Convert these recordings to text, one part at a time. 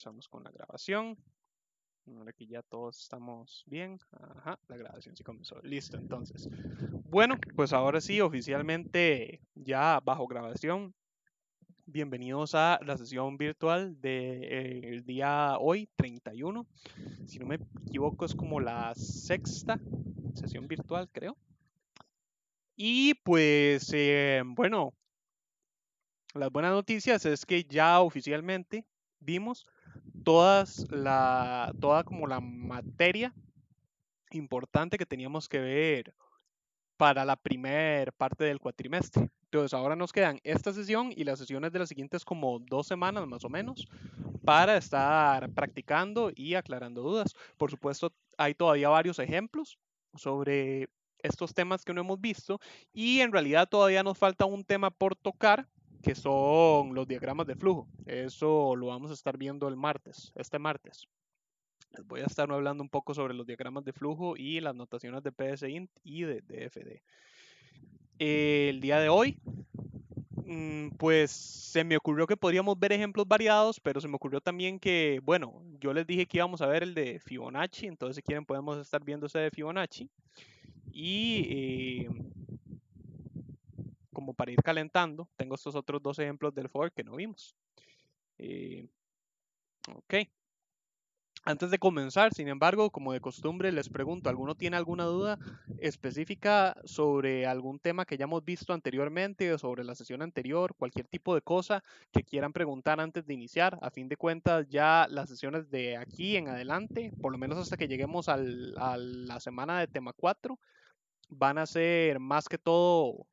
Empezamos con la grabación. Ahora que ya todos estamos bien. Ajá, la grabación sí comenzó. Listo, entonces. Bueno, pues ahora sí, oficialmente ya bajo grabación. Bienvenidos a la sesión virtual del día hoy, 31. Si no me equivoco, es como la sexta sesión virtual, creo. Y pues, bueno, las buenas noticias es que ya oficialmente vimos toda como la materia importante que teníamos que ver para la primera parte del cuatrimestre. Entonces ahora nos quedan esta sesión y las sesiones de las siguientes como 2 semanas más o menos para estar practicando y aclarando dudas. Por supuesto, hay todavía varios ejemplos sobre estos temas que no hemos visto y en realidad todavía nos falta un tema por tocar que son los diagramas de flujo. Eso lo vamos a estar viendo este martes. Les voy a estar hablando un poco sobre los diagramas de flujo y las notaciones de PSINT y de DFD. El día de hoy, pues se me ocurrió que podríamos ver ejemplos variados, pero se me ocurrió también que, bueno, yo les dije que íbamos a ver el de Fibonacci, entonces si quieren podemos estar viendo ese de Fibonacci. Y como para ir calentando, tengo estos otros dos ejemplos del FOR que no vimos. Ok. Antes de comenzar, sin embargo, como de costumbre, les pregunto, ¿alguno tiene alguna duda específica sobre algún tema que ya hemos visto anteriormente o sobre la sesión anterior? Cualquier tipo de cosa que quieran preguntar antes de iniciar. A fin de cuentas, ya las sesiones de aquí en adelante, por lo menos hasta que lleguemos a la semana de tema 4, van a ser más que todo,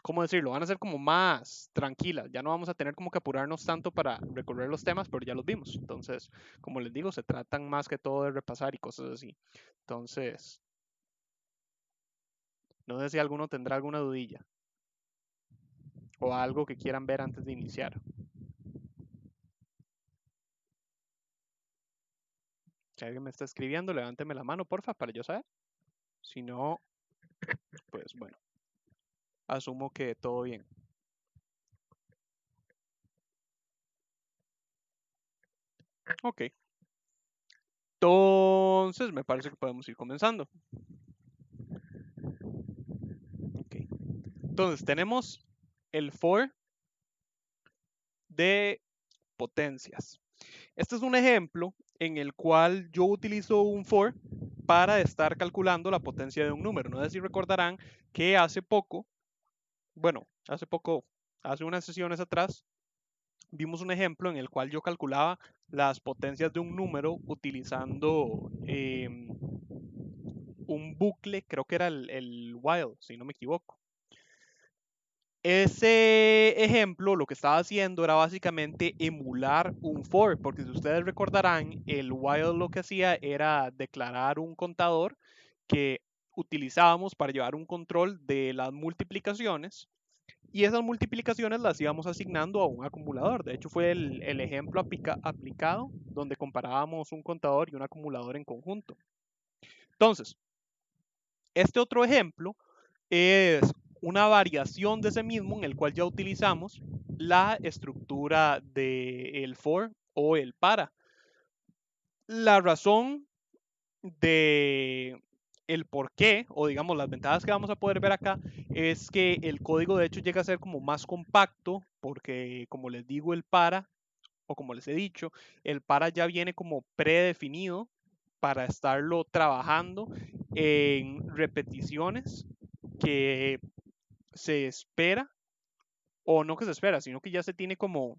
¿cómo decirlo? Van a ser como más tranquilas. Ya no vamos a tener como que apurarnos tanto para recorrer los temas, pero ya los vimos. Entonces, como les digo, se tratan más que todo de repasar y cosas así. Entonces, no sé si alguno tendrá alguna dudilla o algo que quieran ver antes de iniciar. Si alguien me está escribiendo, levánteme la mano, porfa, para yo saber. Si no, pues bueno, asumo que todo bien. Ok. Entonces, me parece que podemos ir comenzando. Ok. Entonces, tenemos el for de potencias. Este es un ejemplo en el cual yo utilizo un for para estar calculando la potencia de un número. No sé si recordarán que hace poco, hace unas sesiones atrás, vimos un ejemplo en el cual yo calculaba las potencias de un número utilizando un bucle, creo que era el while, si no me equivoco. Ese ejemplo lo que estaba haciendo era básicamente emular un for, porque si ustedes recordarán, el while lo que hacía era declarar un contador que utilizábamos para llevar un control de las multiplicaciones y esas multiplicaciones las íbamos asignando a un acumulador. De hecho, fue el ejemplo aplicado donde comparábamos un contador y un acumulador en conjunto. Entonces, este otro ejemplo es una variación de ese mismo en el cual ya utilizamos la estructura del for o el para. La razón de el por qué, o digamos las ventajas que vamos a poder ver acá, es que el código de hecho llega a ser como más compacto, porque como les digo el para, o como les he dicho, el para ya viene como predefinido para estarlo trabajando en repeticiones que se espera, o no que se espera, sino que ya se tiene como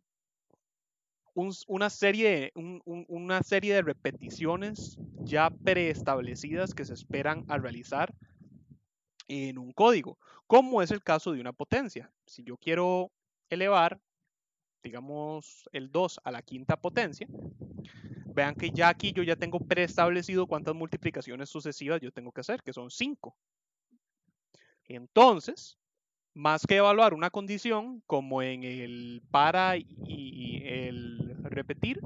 una serie de repeticiones ya preestablecidas que se esperan a realizar en un código, como es el caso de una potencia. Si yo quiero elevar, digamos, el 2 a la quinta potencia, vean que ya aquí yo ya tengo preestablecido cuántas multiplicaciones sucesivas yo tengo que hacer, que son 5. Entonces, más que evaluar una condición, como en el para y el repetir,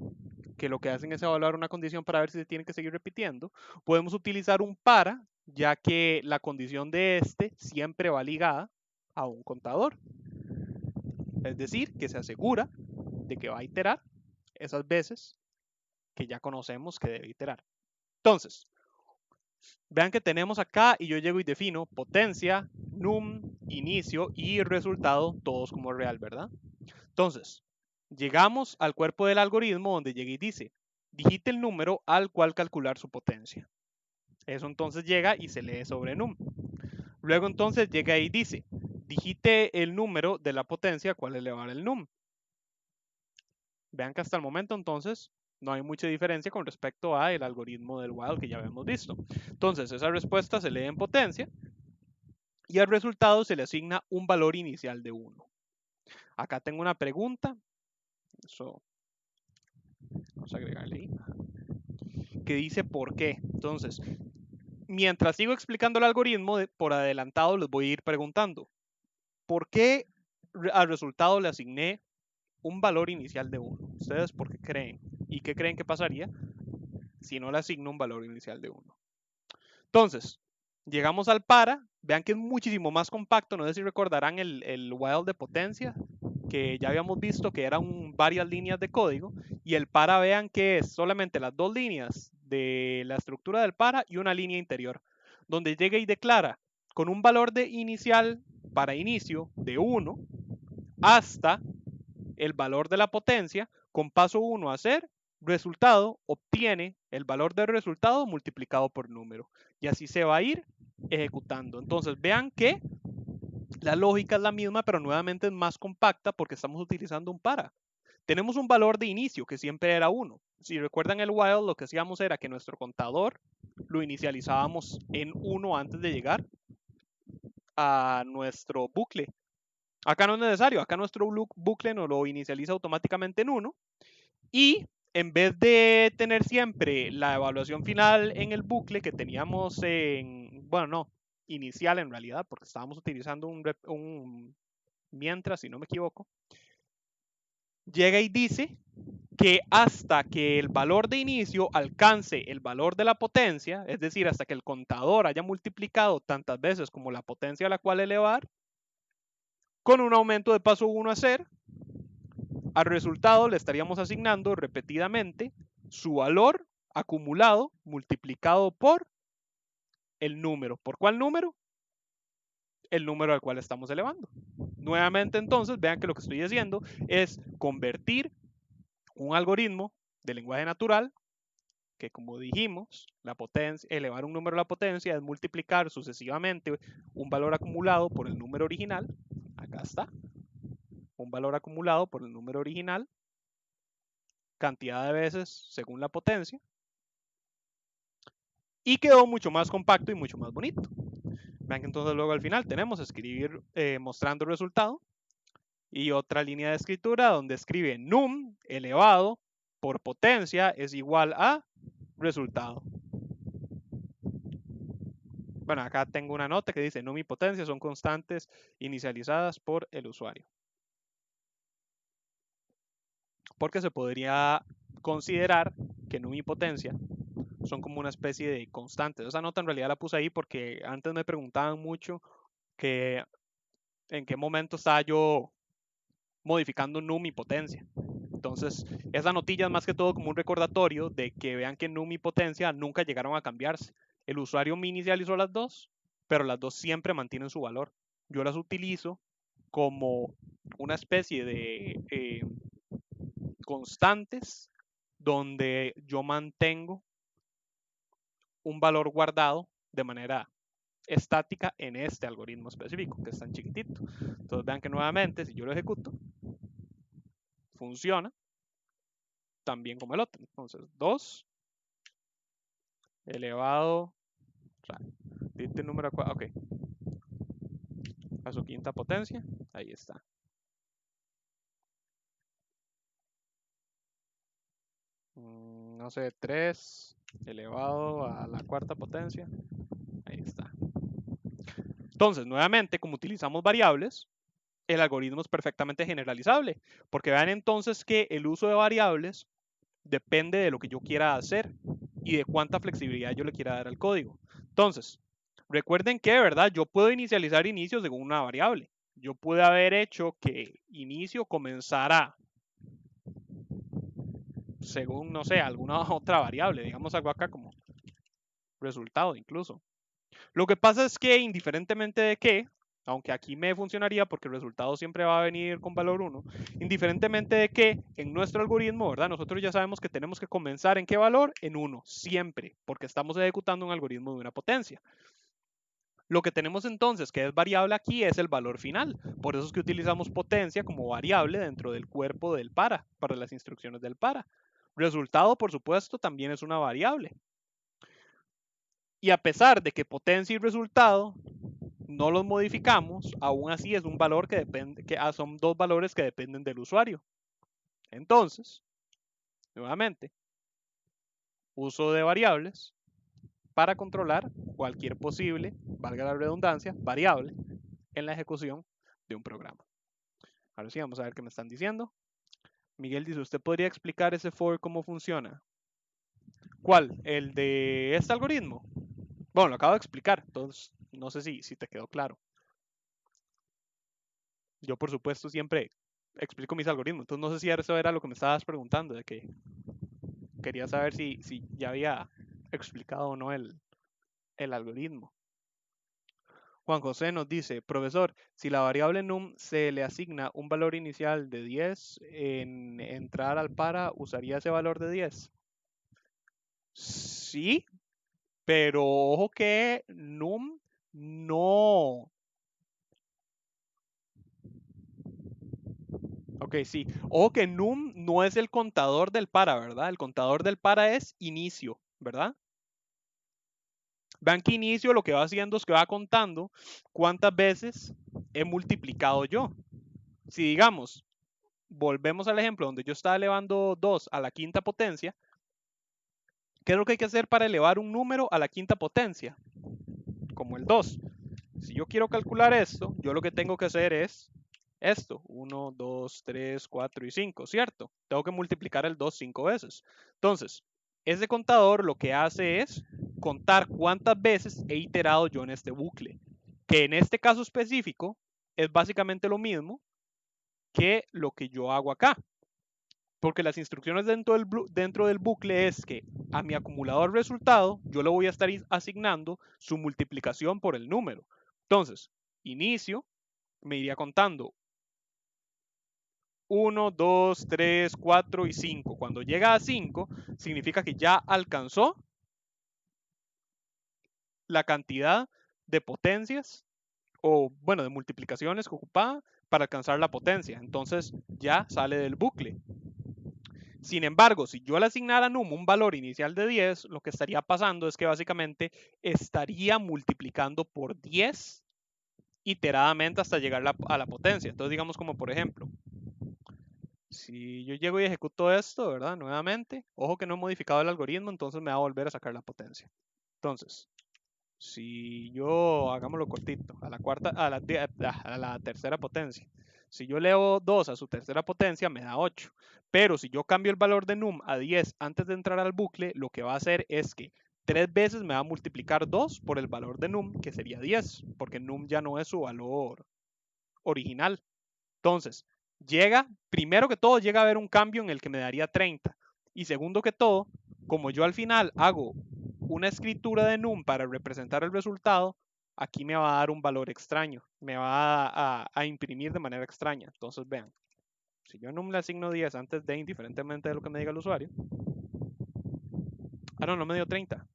que lo que hacen es evaluar una condición para ver si se tiene que seguir repitiendo, podemos utilizar un para, ya que la condición de este siempre va ligada a un contador. Es decir, que se asegura de que va a iterar esas veces que ya conocemos que debe iterar. Entonces, vean que tenemos acá y yo llego y defino potencia, num, inicio y resultado, todos como real, ¿verdad? Entonces, llegamos al cuerpo del algoritmo donde llega y dice, digite el número al cual calcular su potencia. Eso entonces llega y se lee sobre num. Luego entonces llega y dice, digite el número de la potencia al cual elevar el num. Vean que hasta el momento entonces no hay mucha diferencia con respecto al algoritmo del while que ya habíamos visto. Entonces esa respuesta se lee en potencia y al resultado se le asigna un valor inicial de 1. Acá tengo una pregunta, eso vamos a agregarle ahí, que dice por qué. Entonces, mientras sigo explicando el algoritmo, por adelantado les voy a ir preguntando, ¿por qué al resultado le asigné un valor inicial de 1? ¿Ustedes por qué creen? ¿Y qué creen que pasaría si no le asigno un valor inicial de 1? Entonces, llegamos al para. Vean que es muchísimo más compacto. No sé si recordarán el while de potencia, que ya habíamos visto que eran varias líneas de código. Y el para, vean que es solamente las dos líneas de la estructura del para y una línea interior, donde llega y declara con un valor de inicial para inicio de 1 hasta el valor de la potencia, con paso 1 a hacer, resultado, obtiene el valor del resultado multiplicado por número. Y así se va a ir ejecutando. Entonces vean que la lógica es la misma, pero nuevamente es más compacta porque estamos utilizando un para. Tenemos un valor de inicio que siempre era 1. Si recuerdan el while, lo que hacíamos era que nuestro contador lo inicializábamos en 1 antes de llegar a nuestro bucle. Acá no es necesario, acá nuestro bucle nos lo inicializa automáticamente en 1 y en vez de tener siempre la evaluación final en el bucle que teníamos en, bueno, no, inicial en realidad, porque estábamos utilizando un mientras, si no me equivoco, llega y dice que hasta que el valor de inicio alcance el valor de la potencia, es decir, hasta que el contador haya multiplicado tantas veces como la potencia a la cual elevar, con un aumento de paso 1 a ser, al resultado le estaríamos asignando repetidamente su valor acumulado multiplicado por el número. ¿Por cuál número? El número al cual estamos elevando. Nuevamente entonces, vean que lo que estoy haciendo es convertir un algoritmo de lenguaje natural, que como dijimos, la potencia, elevar un número a la potencia es multiplicar sucesivamente un valor acumulado por el número original. Acá está. Un valor acumulado por el número original, cantidad de veces según la potencia, y quedó mucho más compacto y mucho más bonito. Vean que entonces luego al final tenemos escribir mostrando el resultado y otra línea de escritura donde escribe num elevado por potencia es igual a resultado. Bueno, acá tengo una nota que dice num y potencia son constantes inicializadas por el usuario. Porque se podría considerar que num y potencia son como una especie de constantes. Esa nota en realidad la puse ahí porque antes me preguntaban mucho que en qué momento estaba yo modificando num y potencia. Entonces, esa notilla es más que todo como un recordatorio de que vean que num y potencia nunca llegaron a cambiarse. El usuario me inicializó las dos, pero las dos siempre mantienen su valor. Yo las utilizo como una especie de constantes donde yo mantengo un valor guardado de manera estática en este algoritmo específico, que es tan chiquitito. Entonces vean que nuevamente, si yo lo ejecuto, funciona también como el otro. Entonces, 2 elevado, o sea, dite el número, ok, a su quinta potencia, ahí está. No sé, 3 elevado a la cuarta potencia, ahí está. Entonces, nuevamente, como utilizamos variables, el algoritmo es perfectamente generalizable, porque vean entonces que el uso de variables depende de lo que yo quiera hacer y de cuánta flexibilidad yo le quiera dar al código. Entonces, recuerden que, ¿verdad? Yo puedo inicializar inicio según una variable. Yo pude haber hecho que inicio comenzara según, no sé, alguna otra variable, digamos algo acá como resultado incluso. Lo que pasa es que indiferentemente de qué, aunque aquí me funcionaría porque el resultado siempre va a venir con valor 1, indiferentemente de qué, en nuestro algoritmo, ¿verdad? Nosotros ya sabemos que tenemos que comenzar en qué valor, en 1, siempre, porque estamos ejecutando un algoritmo de una potencia. Lo que tenemos entonces que es variable aquí es el valor final. Por eso es que utilizamos potencia como variable dentro del cuerpo del para las instrucciones del para. Resultado, por supuesto, también es una variable. Y a pesar de que potencia y resultado no los modificamos, aún así es un valor que depende, son dos valores que dependen del usuario. Entonces, nuevamente, uso de variables para controlar cualquier posible, valga la redundancia, variable en la ejecución de un programa. Ahora sí, vamos a ver qué me están diciendo. Miguel dice, ¿usted podría explicar ese for cómo funciona? ¿Cuál? ¿El de este algoritmo? Bueno, lo acabo de explicar, entonces no sé si te quedó claro. Yo, por supuesto, siempre explico mis algoritmos, entonces no sé si eso era lo que me estabas preguntando, de que quería saber si ya había explicado o no el algoritmo. Juan José nos dice, profesor, si la variable num se le asigna un valor inicial de 10, en entrar al para, ¿usaría ese valor de 10? Sí, pero ojo que num no. Ok, sí. Ojo que num no es el contador del para, ¿verdad? El contador del para es inicio, ¿verdad? Vean que inicio lo que va haciendo es que va contando cuántas veces he multiplicado yo. Si digamos, volvemos al ejemplo donde yo estaba elevando 2 a la quinta potencia, ¿qué es lo que hay que hacer para elevar un número a la quinta potencia? Como el 2. Si yo quiero calcular esto, yo lo que tengo que hacer es esto, 1, 2, 3, 4 y 5, ¿cierto? Tengo que multiplicar el 2 5 veces. Entonces, ese contador lo que hace es contar cuántas veces he iterado yo en este bucle, que en este caso específico es básicamente lo mismo que lo que yo hago acá. Porque las instrucciones dentro del bucle es que a mi acumulador resultado yo le voy a estar asignando su multiplicación por el número. Entonces, inicio, me iría contando 1, 2, 3, 4 y 5. Cuando llega a 5, significa que ya alcanzó la cantidad de potencias o, bueno, de multiplicaciones que ocupaba para alcanzar la potencia. Entonces ya sale del bucle. Sin embargo, si yo le asignara a num un valor inicial de 10, lo que estaría pasando es que básicamente estaría multiplicando por 10 iteradamente hasta llegar a la potencia. Entonces, digamos como por ejemplo, si yo llego y ejecuto esto, ¿verdad? Nuevamente, ojo que no he modificado el algoritmo, entonces me va a volver a sacar la potencia. Entonces, si yo, hagámoslo cortito, a la tercera potencia. Si yo elevo 2 a su tercera potencia, me da 8. Pero si yo cambio el valor de num a 10 antes de entrar al bucle, lo que va a hacer es que 3 veces me va a multiplicar 2 por el valor de num, que sería 10, porque num ya no es su valor original. Entonces, primero que todo, llega a haber un cambio en el que me daría 30. Y segundo que todo, como yo al final hago una escritura de num para representar el resultado, aquí me va a dar un valor extraño, me va a imprimir de manera extraña. Entonces, vean, si yo num le asigno 10 antes de, indiferentemente de lo que me diga el usuario, no me dio 30.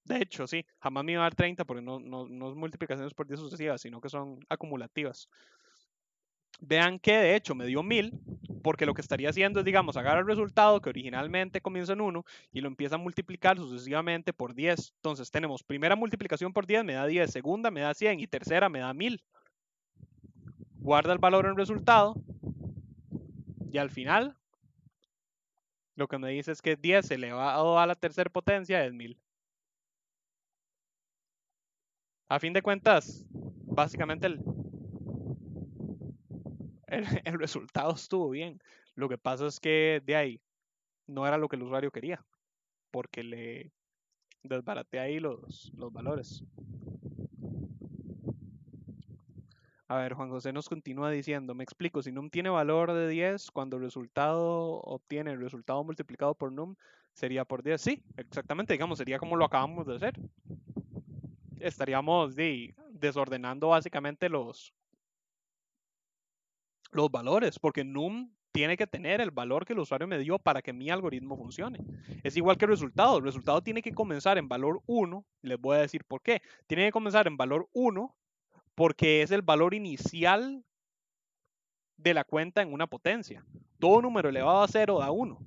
De hecho, sí, jamás me iba a dar 30 porque no es multiplicaciones por 10 sucesivas, sino que son acumulativas. Vean que de hecho me dio 1000, porque lo que estaría haciendo es, digamos, agarrar el resultado que originalmente comienza en 1 y lo empieza a multiplicar sucesivamente por 10. Entonces tenemos primera multiplicación por 10 me da 10, segunda me da 100 y tercera me da 1000. Guarda el valor en el resultado y al final lo que me dice es que 10 elevado a la tercera potencia es 1000. A fin de cuentas, básicamente el resultado estuvo bien. Lo que pasa es que de ahí no era lo que el usuario quería, porque le desbaraté ahí los valores. A ver, Juan José nos continúa diciendo, me explico, si num tiene valor de 10, cuando el resultado obtiene el resultado multiplicado por num, sería por 10. Sí, exactamente, digamos, sería como lo acabamos de hacer. Estaríamos desordenando básicamente los valores, porque num tiene que tener el valor que el usuario me dio para que mi algoritmo funcione. Es igual que el resultado tiene que comenzar en valor 1, les voy a decir por qué. Tiene que comenzar en valor 1 porque es el valor inicial de la cuenta en una potencia. Todo número elevado a 0 da 1.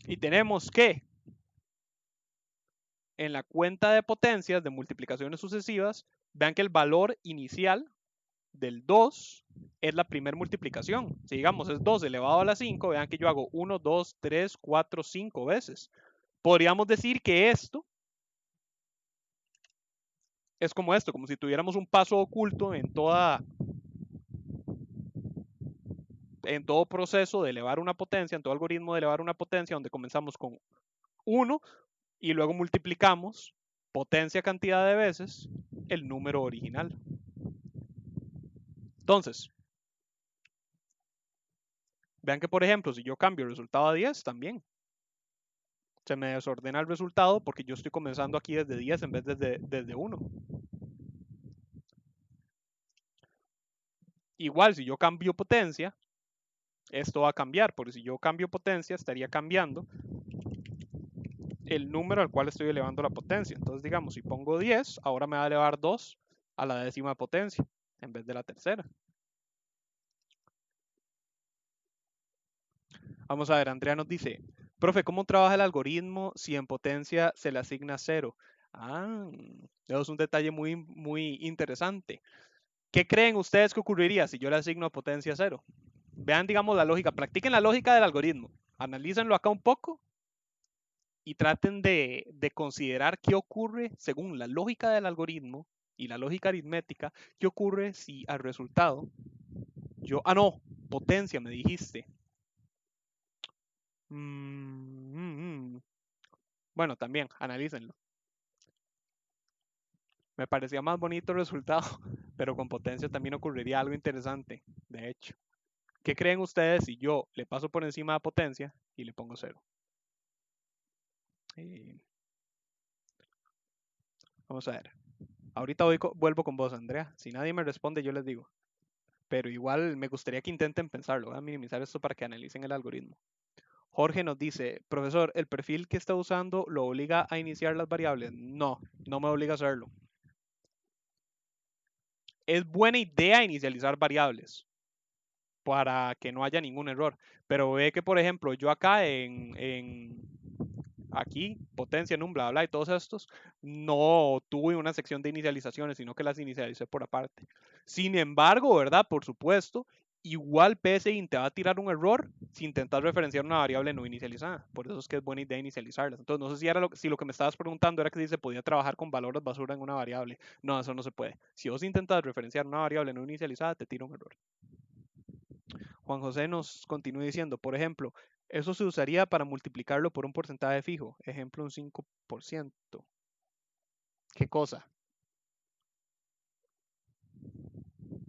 Y tenemos que en la cuenta de potencias de multiplicaciones sucesivas, vean que el valor inicial del 2 es la primera multiplicación. Si digamos es 2 elevado a la 5, vean que yo hago 1, 2, 3, 4, 5 veces. Podríamos decir que esto es como esto, como si tuviéramos un paso oculto en todo proceso de elevar una potencia, en todo algoritmo de elevar una potencia, donde comenzamos con 1 y luego multiplicamos potencia cantidad de veces el número original. Entonces, vean que por ejemplo, si yo cambio el resultado a 10, también se me desordena el resultado porque yo estoy comenzando aquí desde 10 en vez de desde 1. Igual, si yo cambio potencia, esto va a cambiar, porque si yo cambio potencia, estaría cambiando el número al cual estoy elevando la potencia. Entonces, digamos, si pongo 10, ahora me va a elevar 2 a la décima potencia en vez de la tercera. Vamos a ver, Andrea nos dice, profe, ¿cómo trabaja el algoritmo si en potencia se le asigna 0? Eso es un detalle muy, muy interesante. ¿Qué creen ustedes que ocurriría si yo le asigno a potencia 0? Vean, digamos, la lógica, practiquen la lógica del algoritmo, analícenlo acá un poco y traten de considerar qué ocurre según la lógica del algoritmo y la lógica aritmética, qué ocurre si al resultado yo, no, potencia me dijiste. Bueno, también, analícenlo. Me parecía más bonito el resultado, pero con potencia también ocurriría algo interesante, de hecho. ¿Qué creen ustedes si yo le paso por encima de potencia y le pongo 0? Vamos a ver. Ahorita vuelvo con vos, Andrea. Si nadie me responde, yo les digo. Pero igual me gustaría que intenten pensarlo. Voy a minimizar esto para que analicen el algoritmo. Jorge nos dice, profesor, ¿el perfil que está usando lo obliga a iniciar las variables? No, no me obliga a hacerlo. Es buena idea inicializar variables para que no haya ningún error. Pero ve que, por ejemplo, yo acá aquí, potencia, num, bla, bla, y todos estos, no tuve una sección de inicializaciones, sino que las inicialicé por aparte. Sin embargo, ¿verdad? Por supuesto, igual PSIN te va a tirar un error si intentas referenciar una variable no inicializada. Por eso es que es buena idea inicializarlas. Entonces, no sé si lo que me estabas preguntando era que si se podía trabajar con valores basura en una variable. No, eso no se puede. Si vos intentas referenciar una variable no inicializada, te tira un error. Juan José nos continúa diciendo, por ejemplo, eso se usaría para multiplicarlo por un porcentaje fijo, ejemplo un 5%. ¿Qué cosa?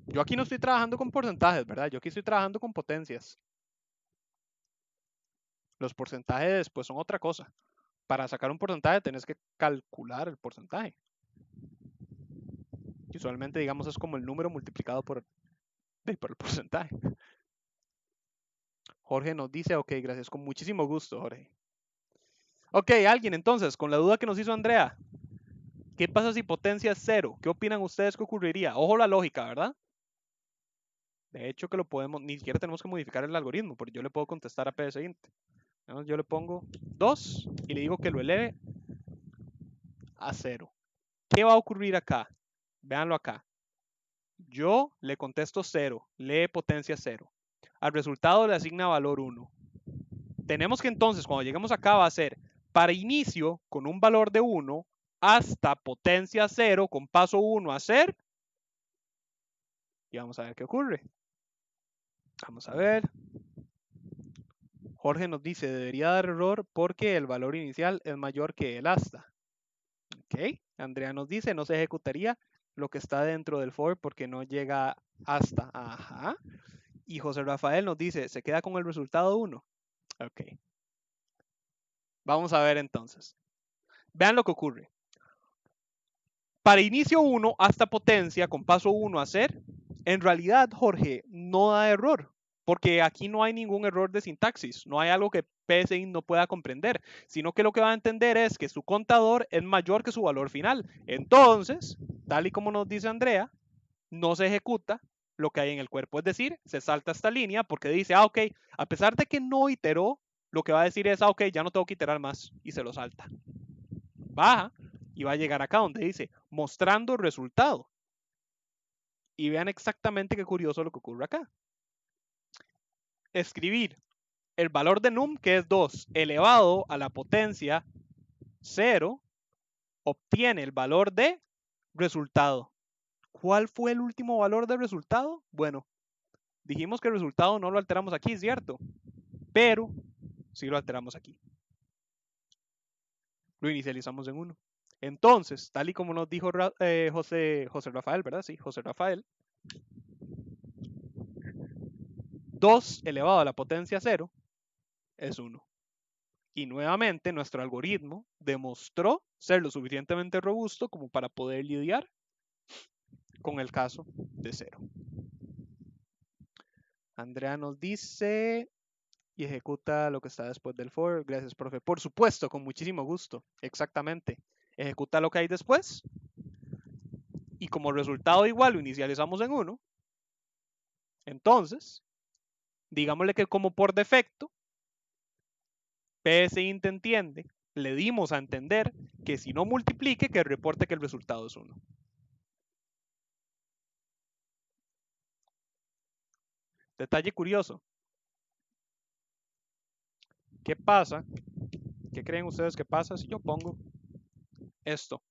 Yo aquí no estoy trabajando con porcentajes, ¿verdad? Yo aquí estoy trabajando con potencias. Los porcentajes pues son otra cosa. Para sacar un porcentaje tenés que calcular el porcentaje. Y usualmente digamos es como el número multiplicado por el porcentaje. Jorge nos dice, ok, gracias, con muchísimo gusto, Jorge. Ok, alguien entonces, con la duda que nos hizo Andrea, ¿qué pasa si potencia es 0? ¿Qué opinan ustedes que ocurriría? Ojo la lógica, ¿verdad? De hecho que lo podemos, ni siquiera tenemos que modificar el algoritmo, porque yo le puedo contestar a psint. Yo le pongo 2 y le digo que lo eleve a 0. ¿Qué va a ocurrir acá? Véanlo acá. Yo le contesto 0, lee potencia 0. Al resultado le asigna valor 1. Tenemos que entonces, cuando lleguemos acá, va a ser para inicio con un valor de 1 hasta potencia 0 con paso 1 a hacer. Y vamos a ver qué ocurre. Vamos a ver. Jorge nos dice, debería dar error porque el valor inicial es mayor que el hasta. Ok. Andrea nos dice, no se ejecutaría lo que está dentro del for porque no llega hasta. Ajá. Y José Rafael nos dice, se queda con el resultado 1. Ok. Vamos a ver entonces. Vean lo que ocurre. Para inicio 1 hasta potencia con paso 1 a hacer, en realidad, Jorge, no da error, porque aquí no hay ningún error de sintaxis, no hay algo que PSI no pueda comprender, sino que lo que va a entender es que su contador es mayor que su valor final. Entonces, tal y como nos dice Andrea, no se ejecuta lo que hay en el cuerpo, es decir, se salta esta línea porque dice, ok, a pesar de que no iteró, lo que va a decir es, ok, ya no tengo que iterar más, y se lo salta. Baja y va a llegar acá donde dice mostrando resultado. Y vean exactamente qué curioso lo que ocurre acá. Escribir el valor de num, que es 2, elevado a la potencia 0, obtiene el valor de resultado. ¿Cuál fue el último valor de resultado? Bueno, dijimos que el resultado no lo alteramos aquí, ¿cierto? Pero sí lo alteramos aquí. Lo inicializamos en 1. Entonces, tal y como nos dijo José Rafael, ¿verdad? Sí, José Rafael. 2 elevado a la potencia 0 es 1. Y nuevamente nuestro algoritmo demostró ser lo suficientemente robusto como para poder lidiar con el caso de 0. Andrea nos dice y ejecuta lo que está después del for. Gracias, profe. Por supuesto, con muchísimo gusto. Exactamente. Ejecuta lo que hay después. Y como resultado igual lo inicializamos en 1. Entonces, digámosle que como por defecto, PSINT entiende, le dimos a entender que si no multiplique, que reporte que el resultado es 1. Detalle curioso. ¿Qué pasa? ¿Qué creen ustedes que pasa si yo pongo esto?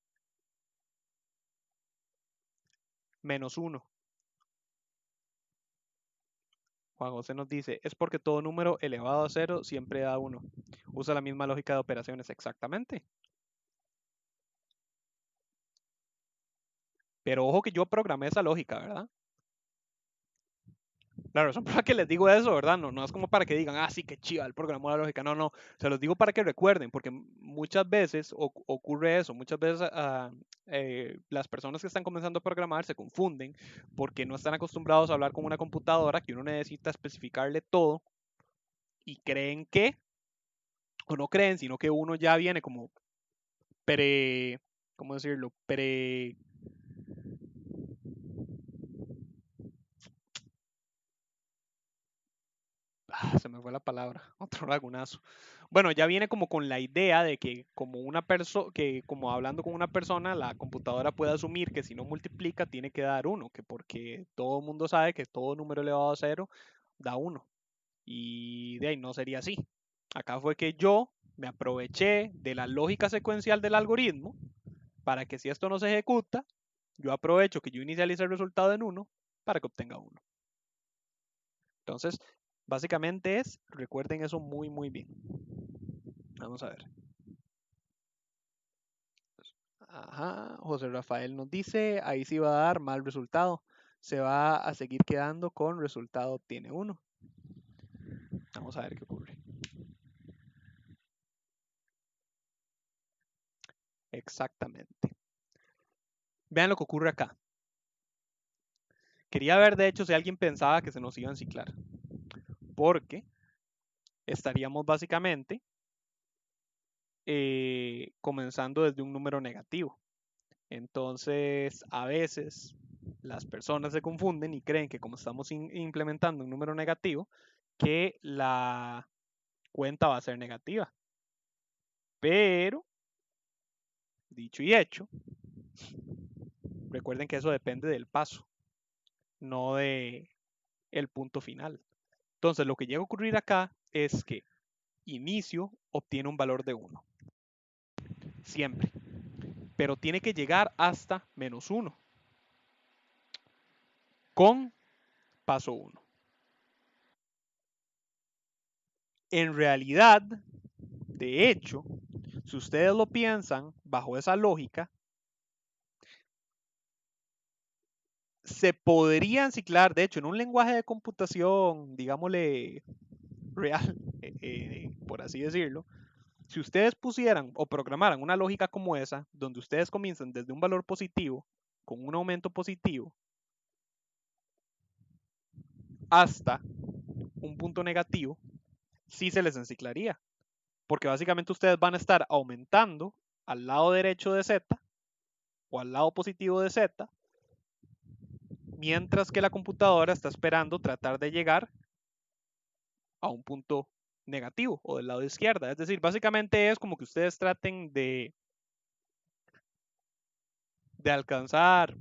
Menos 1. Juan José nos dice, es porque todo número elevado a 0 siempre da 1. Usa la misma lógica de operaciones, exactamente. Pero ojo que yo programé esa lógica, ¿verdad? La razón por la que les digo eso, ¿verdad? No es como para que digan, ah, sí, qué chiva, el programó la lógica. No. Se los digo para que recuerden, porque muchas veces ocurre eso. Muchas veces las personas que están comenzando a programar se confunden porque no están acostumbrados a hablar con una computadora que uno necesita especificarle todo y creen que, o no creen, sino que uno ya viene como ¿cómo decirlo? Se me fue la palabra, otro lagunazo. Bueno, ya viene como con la idea de que como una persona, que como hablando con una persona, la computadora puede asumir que si no multiplica tiene que dar 1, que porque todo el mundo sabe que todo número elevado a 0 da 1. Y de ahí no sería así. Acá fue que yo me aproveché de la lógica secuencial del algoritmo para que si esto no se ejecuta, yo aprovecho que yo inicialice el resultado en 1 para que obtenga 1. Entonces, básicamente recuerden eso muy bien. Vamos a ver. Ajá, José Rafael nos dice, ahí sí va a dar mal resultado. Se va a seguir quedando con resultado obtiene 1. Vamos a ver qué ocurre. Exactamente. Vean lo que ocurre acá. Quería ver, de hecho, si alguien pensaba que se nos iba a enciclar. Porque estaríamos básicamente comenzando desde un número negativo. Entonces, a veces las personas se confunden y creen que como estamos implementando un número negativo, que la cuenta va a ser negativa. Pero, dicho y hecho, recuerden que eso depende del paso, no de el punto final. Entonces, lo que llega a ocurrir acá es que inicio obtiene un valor de 1. Siempre. Pero tiene que llegar hasta menos 1. Con paso 1. En realidad, de hecho, si ustedes lo piensan bajo esa lógica, se podría enciclar, de hecho, en un lenguaje de computación, digámosle, real, por así decirlo, si ustedes pusieran o programaran una lógica como esa, donde ustedes comienzan desde un valor positivo, con un aumento positivo, hasta un punto negativo, sí se les enciclaría. Porque básicamente ustedes van a estar aumentando al lado derecho de Z o al lado positivo de Z, mientras que la computadora está esperando tratar de llegar a un punto negativo o del lado de izquierda. Es decir, básicamente es como que ustedes traten de alcanzar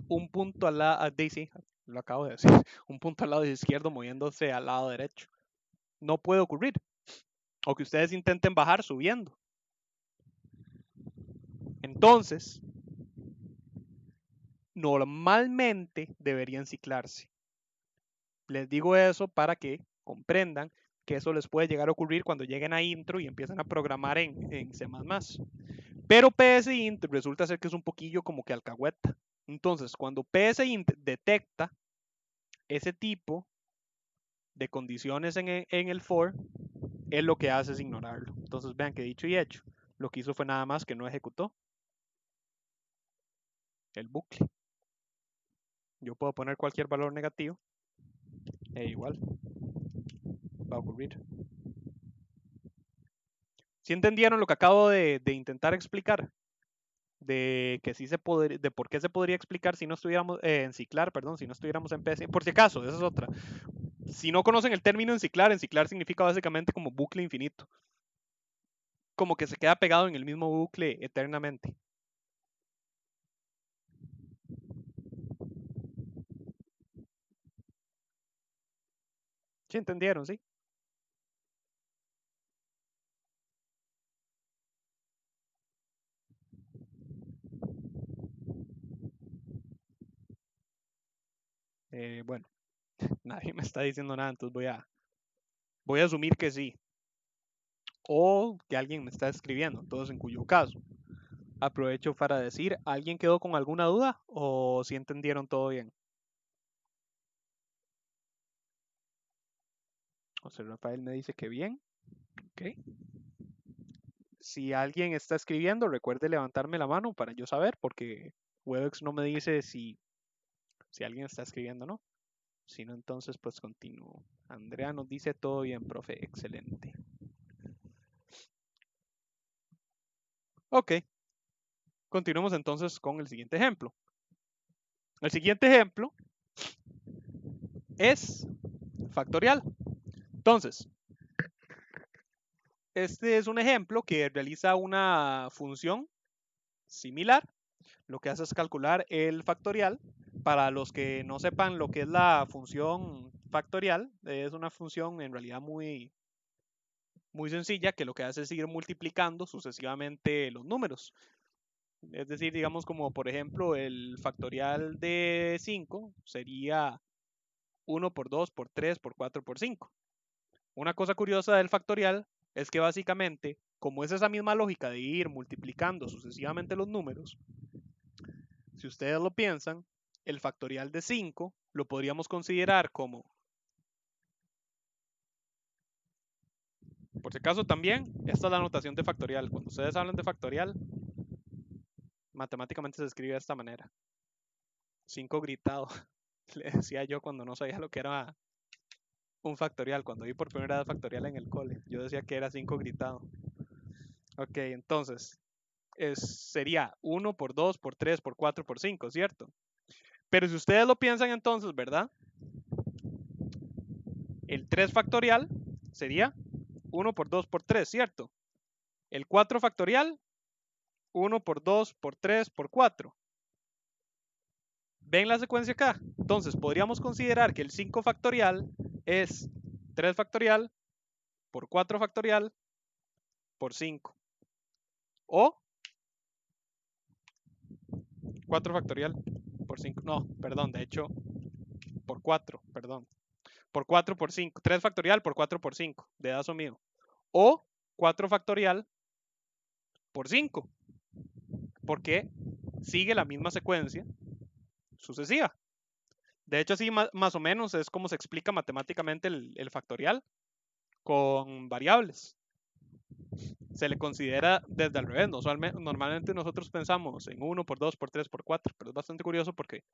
un punto al lado, sí, lo acabo de decir, un punto al lado izquierdo moviéndose al lado derecho. No puede ocurrir. O que ustedes intenten bajar subiendo. Entonces, normalmente deberían ciclarse. Les digo eso para que comprendan que eso les puede llegar a ocurrir cuando lleguen a intro y empiezan a programar en C++. Pero PSInt resulta ser que es un poquillo como que alcahueta. Entonces, cuando PSInt detecta ese tipo de condiciones en el for, él lo que hace es ignorarlo. Entonces, vean que dicho y hecho, lo que hizo fue nada más que no ejecutó el bucle. Yo puedo poner cualquier valor negativo e igual va a ocurrir. ¿Sí entendieron lo que acabo de intentar explicar? De que sí se podría, de por qué se podría explicar si no estuviéramos en ciclar, perdón, si no estuviéramos en PC. Por si acaso, esa es otra. Si no conocen el término enciclar significa básicamente como bucle infinito. Como que se queda pegado en el mismo bucle eternamente. ¿Sí entendieron? Sí. Bueno, nadie me está diciendo nada, entonces voy a asumir que sí. O que alguien me está escribiendo, entonces en cuyo caso aprovecho para decir, ¿alguien quedó con alguna duda o si entendieron todo bien? José Rafael me dice que bien. Ok. Si alguien está escribiendo, recuerde levantarme la mano para yo saber, porque Webex no me dice si alguien está escribiendo o no. Si no, entonces pues continúo. Andrea nos dice todo bien, profe, excelente. Ok, continuemos entonces con el siguiente ejemplo. El siguiente ejemplo es factorial. Entonces, este es un ejemplo que realiza una función similar. Lo que hace es calcular el factorial. Para los que no sepan lo que es la función factorial, es una función en realidad muy sencilla que lo que hace es ir multiplicando sucesivamente los números. Es decir, digamos como por ejemplo el factorial de 5 sería 1 por 2 por 3 por 4 por 5. Una cosa curiosa del factorial es que básicamente, como es esa misma lógica de ir multiplicando sucesivamente los números, si ustedes lo piensan, el factorial de 5 lo podríamos considerar como, por si acaso también, esta es la notación de factorial. Cuando ustedes hablan de factorial, matemáticamente se escribe de esta manera. 5 gritado, le decía yo cuando no sabía lo que era un factorial, cuando vi por primera vez factorial en el cole. Yo decía que era 5 gritado. Ok, entonces, sería 1 por 2 por 3 por 4 por 5, ¿cierto? Pero si ustedes lo piensan entonces, ¿verdad? El 3 factorial sería 1 por 2 por 3, ¿cierto? El 4 factorial, 1 por 2 por 3 por 4. ¿Ven la secuencia acá? Entonces podríamos considerar que el 5 factorial es 3 factorial por 4 factorial por 5. O 4 factorial por 5. No, perdón, de hecho, por 4, perdón. Por 4 por 5. 3 factorial por 4 por 5, dedazo mío. O 4 factorial por 5, porque sigue la misma secuencia sucesiva. De hecho, así más o menos es como se explica matemáticamente el factorial con variables. Se le considera desde al revés. Normalmente nosotros pensamos en 1 por 2 por 3 por 4, pero es bastante curioso porque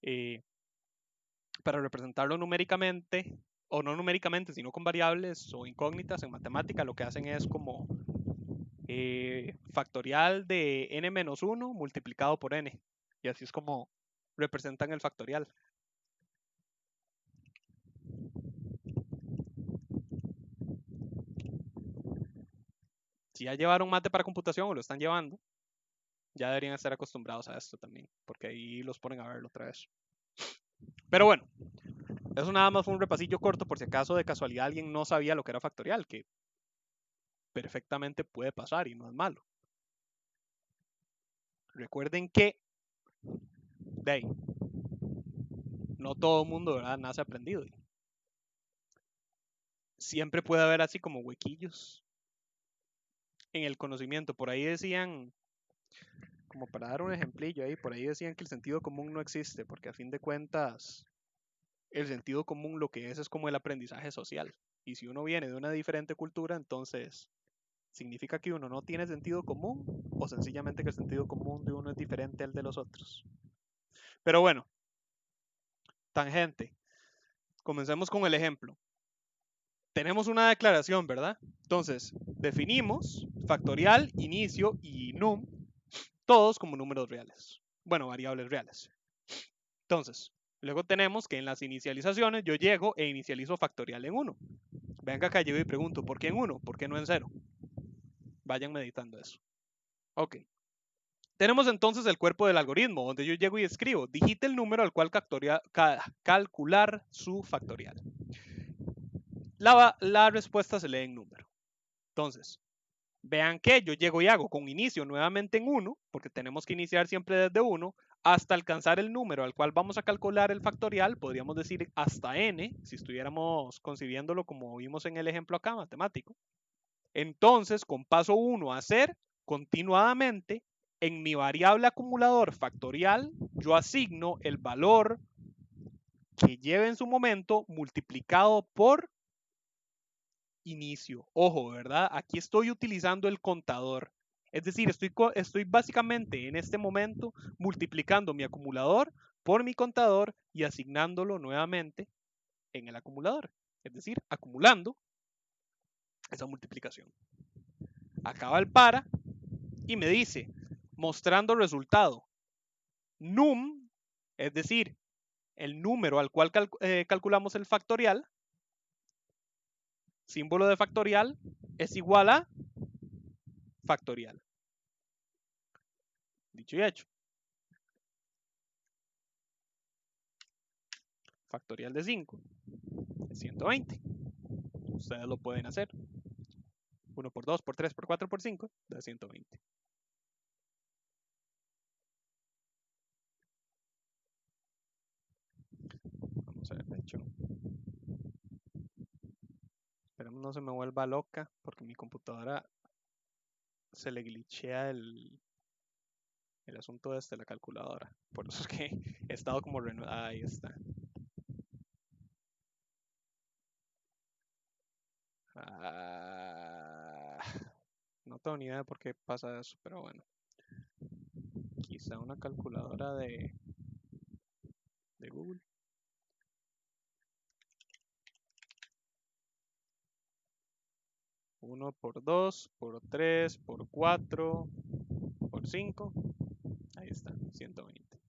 eh, para representarlo numéricamente, o no numéricamente, sino con variables o incógnitas en matemática, lo que hacen es como factorial de n-1 multiplicado por n. Y así es como representan el factorial. Si ya llevaron mate para computación o lo están llevando, ya deberían estar acostumbrados a esto también, porque ahí los ponen a verlo otra vez. Pero bueno, eso nada más fue un repasillo corto por si acaso de casualidad alguien no sabía lo que era factorial, que perfectamente puede pasar y no es malo. Recuerden que de ahí, no todo el mundo, ¿verdad?, nace aprendido. Siempre puede haber así como huequillos en el conocimiento. Por ahí decían, como para dar un ejemplillo ahí, por ahí decían que el sentido común no existe, porque a fin de cuentas, el sentido común lo que es como el aprendizaje social. Y si uno viene de una diferente cultura, entonces significa que uno no tiene sentido común o sencillamente que el sentido común de uno es diferente al de los otros. Pero bueno, tangente. Comencemos con el ejemplo. Tenemos una declaración, ¿verdad? Entonces, definimos factorial, inicio y num, todos como números reales. Bueno, variables reales. Entonces, luego tenemos que en las inicializaciones yo llego e inicializo factorial en 1. Venga acá, llego y pregunto, ¿por qué en 1? ¿Por qué no en 0? Vayan meditando eso. Ok. Tenemos entonces el cuerpo del algoritmo, donde yo llego y escribo, digite el número al cual calcular su factorial. La respuesta se lee en número. Entonces, vean que yo llego y hago con inicio nuevamente en 1, porque tenemos que iniciar siempre desde 1, hasta alcanzar el número al cual vamos a calcular el factorial, podríamos decir hasta n, si estuviéramos concibiéndolo como vimos en el ejemplo acá, matemático. Entonces, con paso 1 a hacer, continuadamente, en mi variable acumulador factorial, yo asigno el valor que lleve en su momento multiplicado por inicio. Ojo, ¿verdad? Aquí estoy utilizando el contador. Es decir, estoy básicamente en este momento multiplicando mi acumulador por mi contador y asignándolo nuevamente en el acumulador. Es decir, acumulando esa multiplicación. Acaba el para y me dice, mostrando resultado, num, es decir, el número al cual calculamos el factorial, símbolo de factorial, es igual a factorial. Dicho y hecho. Factorial de 5 es 120. Ustedes lo pueden hacer. 1 por 2, por 3, por 4, por 5 da 120. Vamos a ver, de hecho. Esperemos no se me vuelva loca porque mi computadora se le glitchea el asunto de la calculadora. Por eso es que he estado como ahí está. No tengo ni idea de por qué pasa eso, pero bueno. Quizá una calculadora de Google. Uno por 2, por 3, por 4, por 5. Ahí está, 120.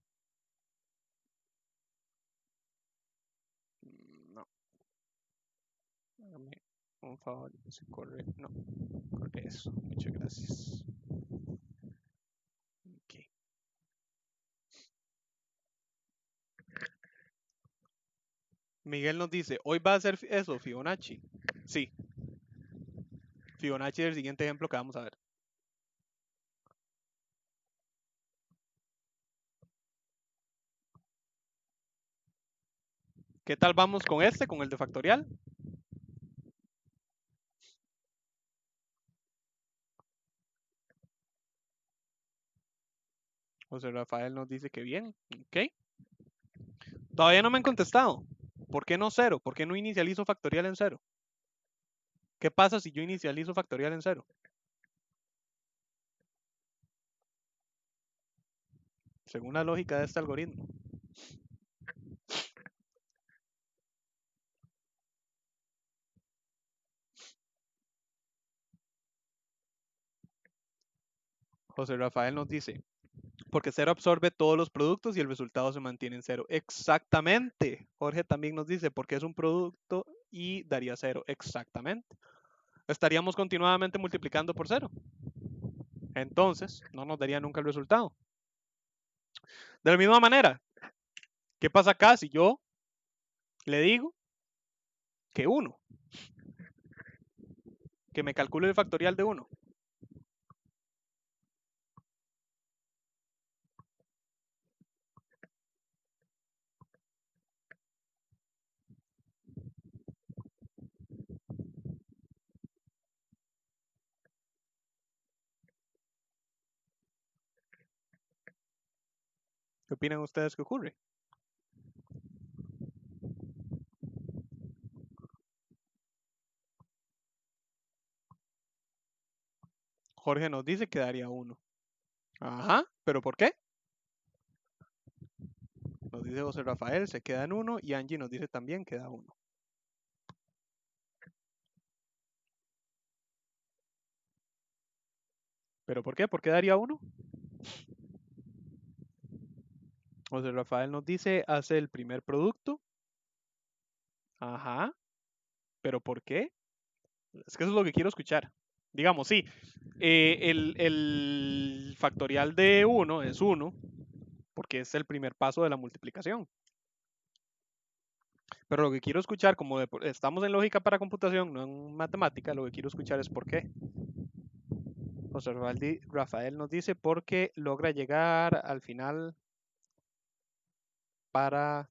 No. Hágame un favor, se corre. No, corre eso. Muchas gracias. Okay. Miguel nos dice, hoy va a ser eso, Fibonacci. Sí. Fibonacci es el siguiente ejemplo que vamos a ver. ¿Qué tal vamos con este, con el de factorial? José Rafael nos dice que bien. Ok. Todavía no me han contestado. ¿Por qué no 0? ¿Por qué no inicializo factorial en 0? ¿Qué pasa si yo inicializo factorial en 0? Según la lógica de este algoritmo. José Rafael nos dice, porque 0 absorbe todos los productos y el resultado se mantiene en 0. Exactamente. Jorge también nos dice, porque es un producto y daría 0. Exactamente. Estaríamos continuadamente multiplicando por 0. Entonces, no nos daría nunca el resultado. De la misma manera, ¿qué pasa acá si yo le digo que 1? Que me calcule el factorial de 1. ¿Qué opinan ustedes que ocurre? Jorge nos dice que daría 1. Ajá, ¿pero por qué? Nos dice José Rafael, se queda en 1 y Angie nos dice también que da 1. ¿Pero por qué? ¿Por qué daría 1? José Rafael nos dice, hace el primer producto. Ajá, ¿pero por qué? Es que eso es lo que quiero escuchar. Digamos, sí, el factorial de 1 es 1, porque es el primer paso de la multiplicación. Pero lo que quiero escuchar, como estamos en lógica para computación, no en matemática, lo que quiero escuchar es por qué. José Rafael nos dice porque logra llegar al final para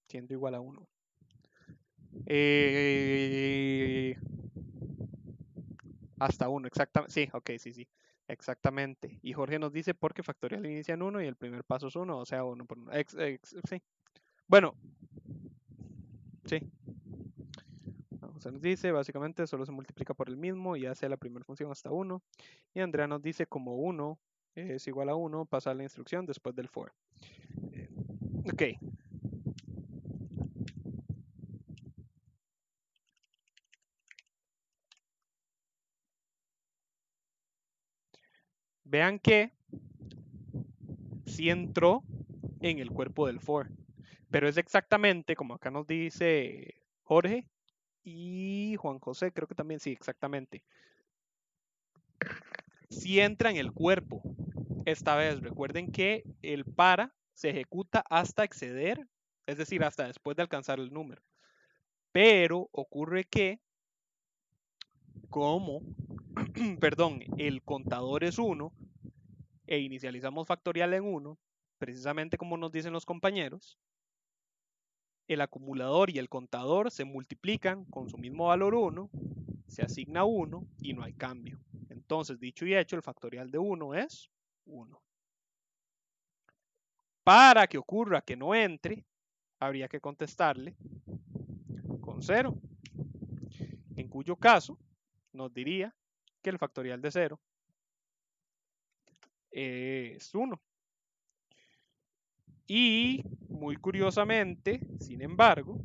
siendo igual a 1. Hasta 1, exactamente. Sí, ok, sí. Exactamente. Y Jorge nos dice porque factorial inicia en 1 y el primer paso es 1, o sea, 1 por 1. Sí. Bueno, sí. José nos dice, básicamente solo se multiplica por el mismo y hace la primera función hasta 1. Y Andrea nos dice como 1 es igual a 1, pasa la instrucción después del for. Ok. Vean que sí entró en el cuerpo del for, pero es exactamente como acá nos dice Jorge y Juan José, creo que también sí, exactamente. Sí entra en el cuerpo. Esta vez, recuerden que el para se ejecuta hasta exceder, es decir, hasta después de alcanzar el número. Pero ocurre que, como, perdón, el contador es 1 e inicializamos factorial en 1, precisamente como nos dicen los compañeros, el acumulador y el contador se multiplican con su mismo valor 1, se asigna 1 y no hay cambio. Entonces, dicho y hecho, el factorial de 1 es 1. Para que ocurra que no entre, habría que contestarle con 0, en cuyo caso nos diría que el factorial de 0 es 1. Y muy curiosamente, sin embargo,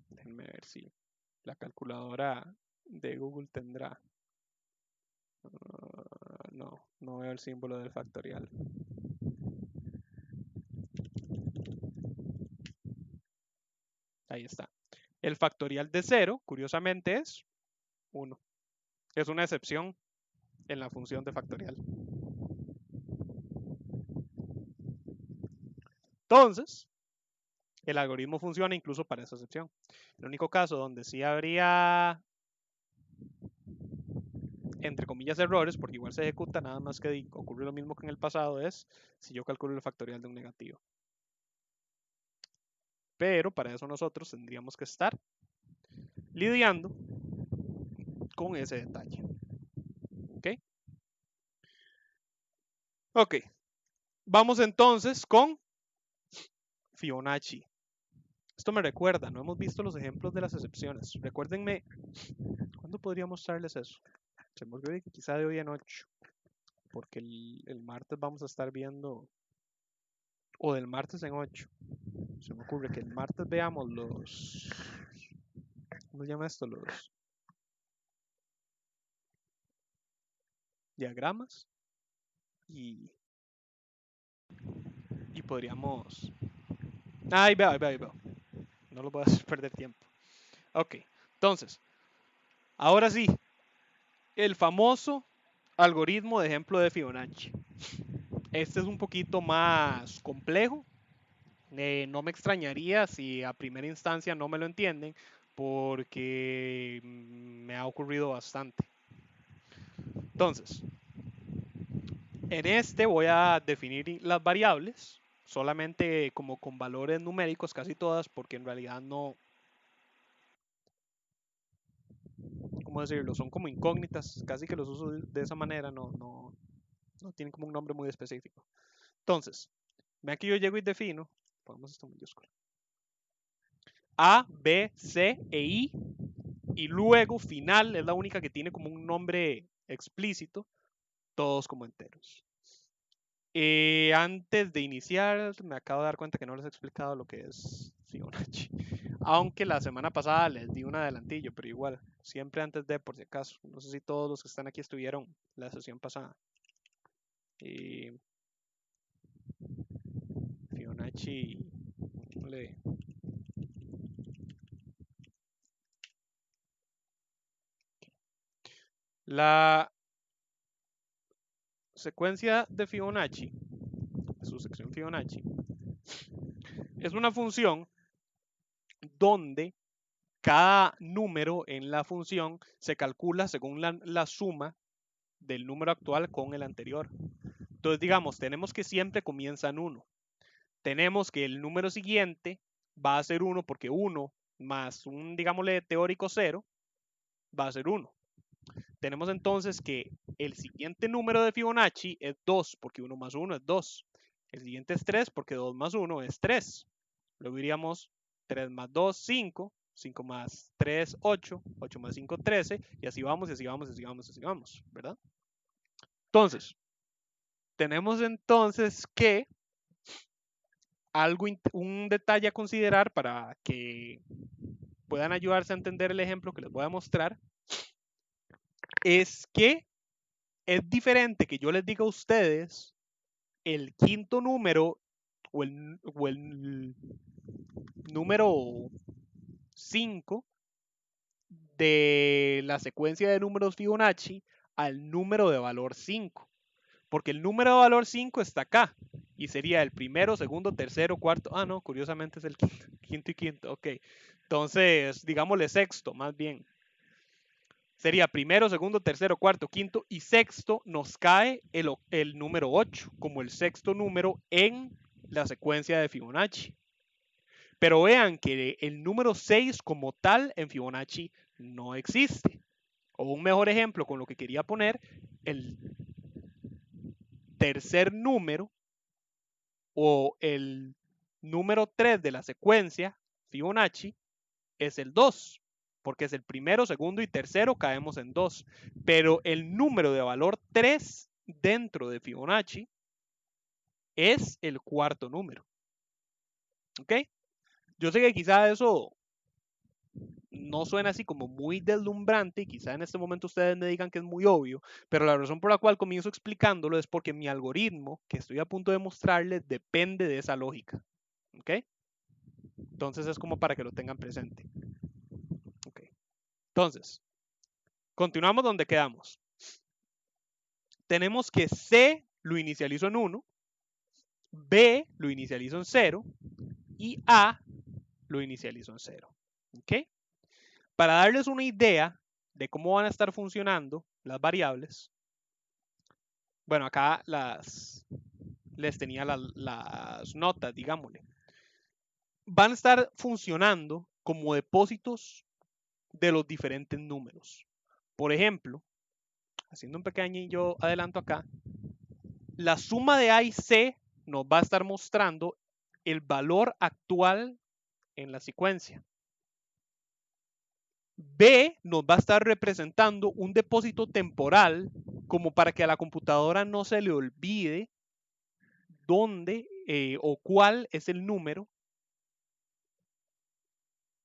déjenme ver si la calculadora de Google tendrá. No veo el símbolo del factorial. Ahí está. El factorial de 0, curiosamente, es 1. Es una excepción en la función de factorial. Entonces, el algoritmo funciona incluso para esa excepción. El único caso donde sí habría, entre comillas, errores, porque igual se ejecuta, nada más que ocurre lo mismo que en el pasado, es si yo calculo el factorial de un negativo. Pero para eso nosotros tendríamos que estar lidiando con ese detalle. ¿Ok? Ok. Vamos entonces con Fibonacci. Esto me recuerda, no hemos visto los ejemplos de las excepciones. Recuérdenme, ¿cuándo podría mostrarles eso? Se me ocurre que quizá de hoy en 8, porque el martes vamos a estar viendo, o del martes en 8. Se me ocurre que el martes veamos los, ¿cómo se llama esto? Los diagramas y podríamos... Ahí veo, ahí veo, ahí veo. No lo voy a hacer perder tiempo. Ok, entonces, ahora sí, el famoso algoritmo de ejemplo de Fibonacci. Este es un poquito más complejo. No me extrañaría si a primera instancia no me lo entienden, porque me ha ocurrido bastante. Entonces, en este voy a definir las variables solamente como con valores numéricos, casi todas, porque en realidad no, ¿cómo decirlo? Son como incógnitas, casi que los uso de esa manera, no tienen como un nombre muy específico. Entonces, vean que yo llego y defino, ponemos esto en mayúscula, A, B, C e I, y luego final es la única que tiene como un nombre explícito, todos como enteros. Antes de iniciar, me acabo de dar cuenta que no les he explicado lo que es Fibonacci. Aunque la semana pasada les di un adelantillo, pero igual, siempre antes de, por si acaso. No sé si todos los que están aquí estuvieron la sesión pasada. Fibonacci, la secuencia de Fibonacci, su sección Fibonacci, es una función donde cada número en la función se calcula según la suma del número actual con el anterior. Entonces, digamos, tenemos que siempre comienza en 1. Tenemos que el número siguiente va a ser 1 porque 1 más un, digámosle, teórico 0 va a ser 1. Tenemos entonces que el siguiente número de Fibonacci es 2 porque 1 más 1 es 2. El siguiente es 3 porque 2 más 1 es 3. Luego diríamos 3 más 2, 5. 5 más 3, 8. 8 más 5, 13. Y así vamos, y así vamos, y así vamos, y así vamos, ¿verdad? Entonces, tenemos entonces que un detalle a considerar para que puedan ayudarse a entender el ejemplo que les voy a mostrar es que es diferente que yo les diga a ustedes el quinto número o el número 5 de la secuencia de números Fibonacci al número de valor 5. Porque el número de valor 5 está acá. Y sería el primero, segundo, tercero, cuarto. Ah, no, curiosamente es el quinto, quinto y quinto. Ok. Entonces, digámosle sexto, más bien. Sería primero, segundo, tercero, cuarto, quinto y sexto. Nos cae el número 8 como el sexto número en la secuencia de Fibonacci. Pero vean que el número 6 como tal en Fibonacci no existe. O un mejor ejemplo con lo que quería poner, el tercer número o el número 3 de la secuencia Fibonacci es el 2, porque es el primero, segundo y tercero caemos en 2. Pero el número de valor 3 dentro de Fibonacci es el cuarto número. ¿Ok? Yo sé que quizá eso no suena así como muy deslumbrante y quizá en este momento ustedes me digan que es muy obvio, pero la razón por la cual comienzo explicándolo es porque mi algoritmo que estoy a punto de mostrarles depende de esa lógica. ¿Ok? Entonces es como para que lo tengan presente. ¿Ok? Entonces, continuamos donde quedamos. Tenemos que C lo inicializo en 1, B lo inicializo en 0 y A lo inicializo en 0. ¿Ok? Para darles una idea de cómo van a estar funcionando las variables, bueno, acá les tenía las notas, digámosle. Van a estar funcionando como depósitos de los diferentes números. Por ejemplo, haciendo un pequeño adelanto acá, la suma de A y C nos va a estar mostrando el valor actual en la secuencia. B nos va a estar representando un depósito temporal como para que a la computadora no se le olvide dónde o cuál es el número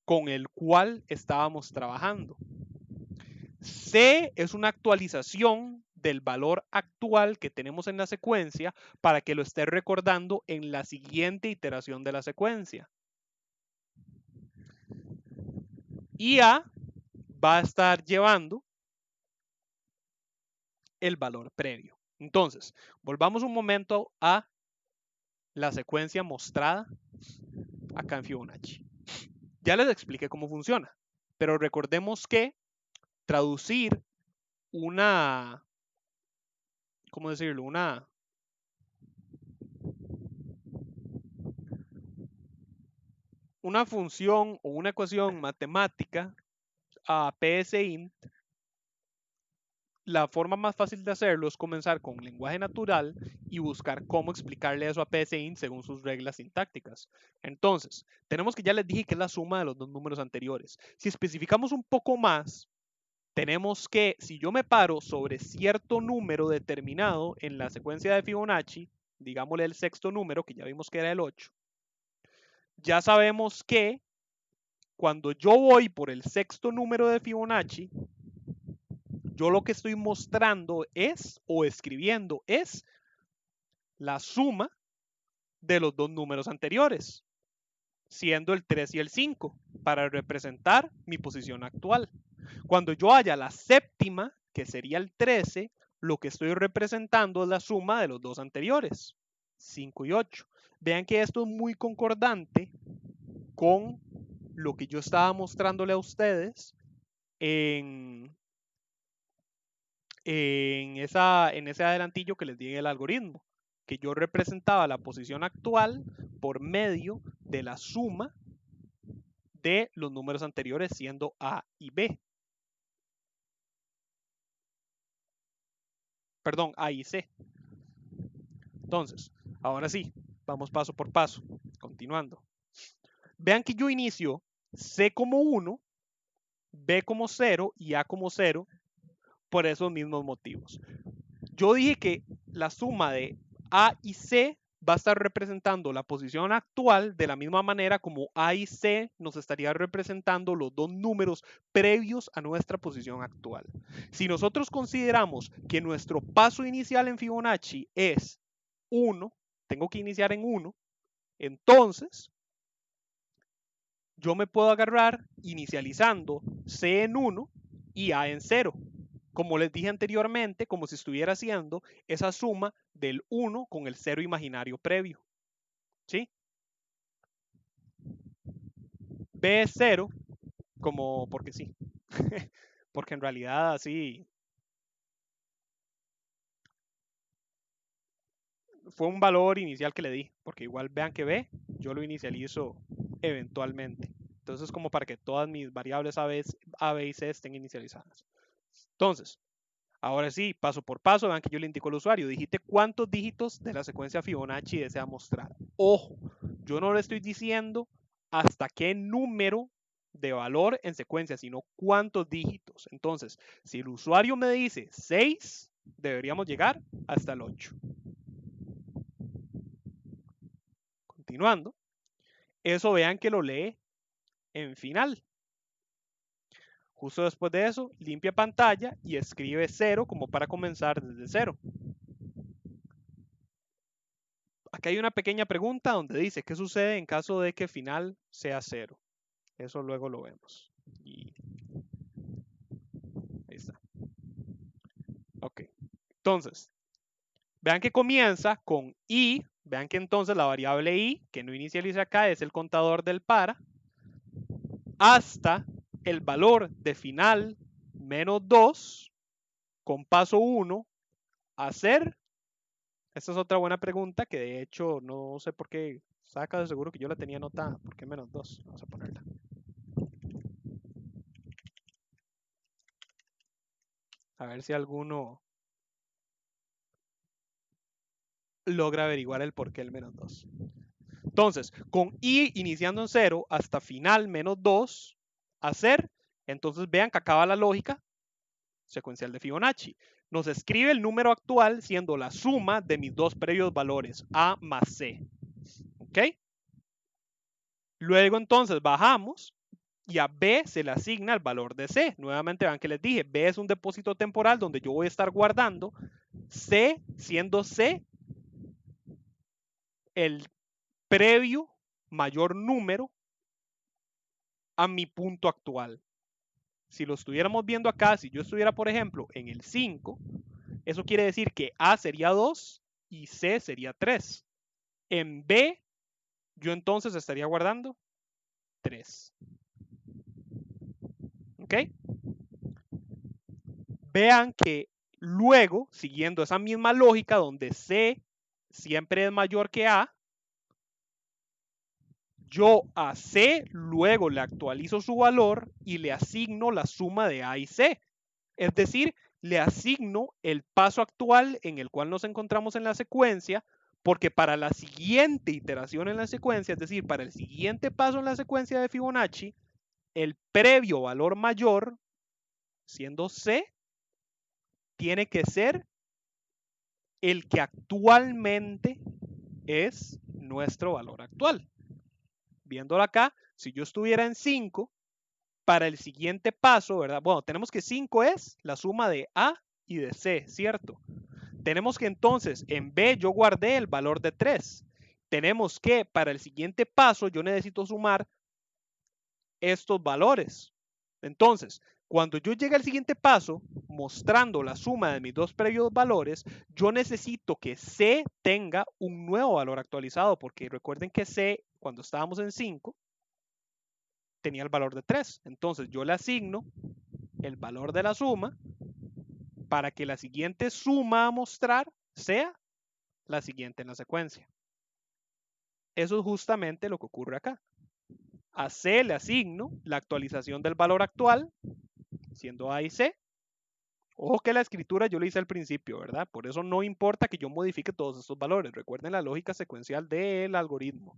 con el cual estábamos trabajando. C es una actualización del valor actual que tenemos en la secuencia para que lo esté recordando en la siguiente iteración de la secuencia. Y A va a estar llevando el valor previo. Entonces, volvamos un momento a la secuencia mostrada acá en Fibonacci. Ya les expliqué cómo funciona, pero recordemos que traducir una, ¿cómo decirlo? Una función o una ecuación matemática a PSINT, la forma más fácil de hacerlo es comenzar con lenguaje natural y buscar cómo explicarle eso a PSINT según sus reglas sintácticas. Entonces, tenemos que ya les dije que es la suma de los dos números anteriores. Si especificamos un poco más, tenemos que, si yo me paro sobre cierto número determinado en la secuencia de Fibonacci, digámosle el sexto número, que ya vimos que era el 8, ya sabemos que cuando yo voy por el sexto número de Fibonacci, yo lo que estoy mostrando es, o escribiendo, es la suma de los dos números anteriores, siendo el 3 y el 5, para representar mi posición actual. Cuando yo haya la séptima, que sería el 13, lo que estoy representando es la suma de los dos anteriores, 5 y 8. Vean que esto es muy concordante con lo que yo estaba mostrándole a ustedes en ese adelantillo que les di en el algoritmo, que yo representaba la posición actual por medio de la suma de los números anteriores, siendo A y B. Perdón, A y C. Entonces, ahora sí, vamos paso por paso, continuando. Vean que yo inicio C como 1, B como 0 y A como 0 por esos mismos motivos. Yo dije que la suma de A y C va a estar representando la posición actual de la misma manera como A y C nos estaría representando los dos números previos a nuestra posición actual. Si nosotros consideramos que nuestro paso inicial en Fibonacci es 1, tengo que iniciar en 1, entonces yo me puedo agarrar inicializando C en 1 y A en 0. Como les dije anteriormente, como si estuviera haciendo esa suma del 1 con el 0 imaginario previo. ¿Sí? B es 0, como porque sí. Porque en realidad así fue un valor inicial que le di. Porque igual vean que B, yo lo inicializo eventualmente. Entonces, como para que todas mis variables A, B y C estén inicializadas. Entonces, ahora sí, paso por paso, vean que yo le indico al usuario, digite cuántos dígitos de la secuencia Fibonacci desea mostrar. Ojo, yo no le estoy diciendo hasta qué número de valor en secuencia, sino cuántos dígitos. Entonces, si el usuario me dice 6, deberíamos llegar hasta el 8. Continuando, eso vean que lo lee en final. Justo después de eso, limpia pantalla y escribe 0 como para comenzar desde 0. Aquí hay una pequeña pregunta donde dice, ¿qué sucede en caso de que final sea 0? Eso luego lo vemos. Y ahí está. Ok. Entonces, vean que comienza con i. Vean que entonces la variable i, que no inicializa acá, es el contador del para, hasta el valor de final menos 2, con paso 1, hacer. Esta es otra buena pregunta que de hecho no sé por qué saca de seguro que yo la tenía anotada. ¿Por qué menos 2? Vamos a ponerla. A ver si alguno logra averiguar el por qué el menos 2. Entonces, con i iniciando en 0 hasta final menos 2, hacer, entonces vean que acaba la lógica secuencial de Fibonacci. Nos escribe el número actual siendo la suma de mis dos previos valores, A más C. ¿Ok? Luego entonces bajamos y a B se le asigna el valor de C. Nuevamente vean que les dije, B es un depósito temporal donde yo voy a estar guardando C, siendo C el previo mayor número a mi punto actual. Si lo estuviéramos viendo acá, si yo estuviera, por ejemplo, en el 5, eso quiere decir que A sería 2 y C sería 3. En B, yo entonces estaría guardando 3. ¿Ok? Vean que luego, siguiendo esa misma lógica donde C siempre es mayor que A, yo a C luego le actualizo su valor y le asigno la suma de A y C. Es decir, le asigno el paso actual en el cual nos encontramos en la secuencia, porque para la siguiente iteración en la secuencia, es decir, para el siguiente paso en la secuencia de Fibonacci, el previo valor mayor, siendo C, tiene que ser el que actualmente es nuestro valor actual. Viéndolo acá, si yo estuviera en 5, para el siguiente paso, ¿verdad? Bueno, tenemos que 5 es la suma de A y de C, ¿cierto? Tenemos que entonces, en B yo guardé el valor de 3. Tenemos que para el siguiente paso yo necesito sumar estos valores. Entonces, cuando yo llegue al siguiente paso, mostrando la suma de mis dos previos valores, yo necesito que C tenga un nuevo valor actualizado, porque recuerden que C, cuando estábamos en 5, tenía el valor de 3. Entonces, yo le asigno el valor de la suma para que la siguiente suma a mostrar sea la siguiente en la secuencia. Eso es justamente lo que ocurre acá. A C le asigno la actualización del valor actual, siendo A y C. Ojo que la escritura yo le hice al principio, ¿verdad? Por eso no importa que yo modifique todos estos valores. Recuerden la lógica secuencial del algoritmo.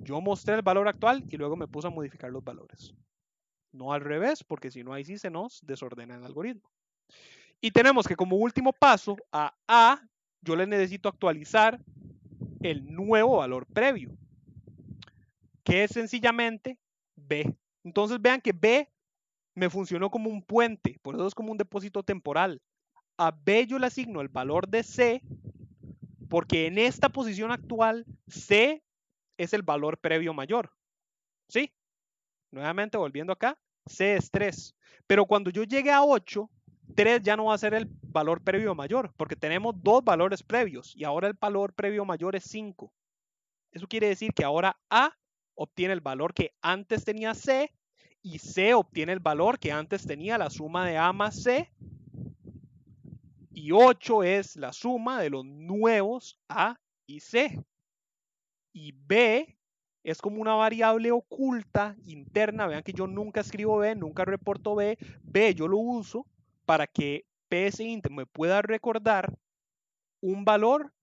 Yo mostré el valor actual y luego me puse a modificar los valores. No al revés, porque si no ahí sí se nos desordena el algoritmo. Y tenemos que como último paso a A yo le necesito actualizar el nuevo valor previo, que es sencillamente B. Entonces vean que B me funcionó como un puente, por eso es como un depósito temporal. A B yo le asigno el valor de C, porque en esta posición actual C es el valor previo mayor. ¿Sí? Nuevamente volviendo acá, C es 3. Pero cuando yo llegue a 8, 3 ya no va a ser el valor previo mayor, porque tenemos dos valores previos y ahora el valor previo mayor es 5. Eso quiere decir que ahora A obtiene el valor que antes tenía C y C obtiene el valor que antes tenía la suma de A más C, y 8 es la suma de los nuevos A y C. Y B es como una variable oculta interna. Vean que yo nunca escribo B, nunca reporto B. B yo lo uso para que psint me pueda recordar un valor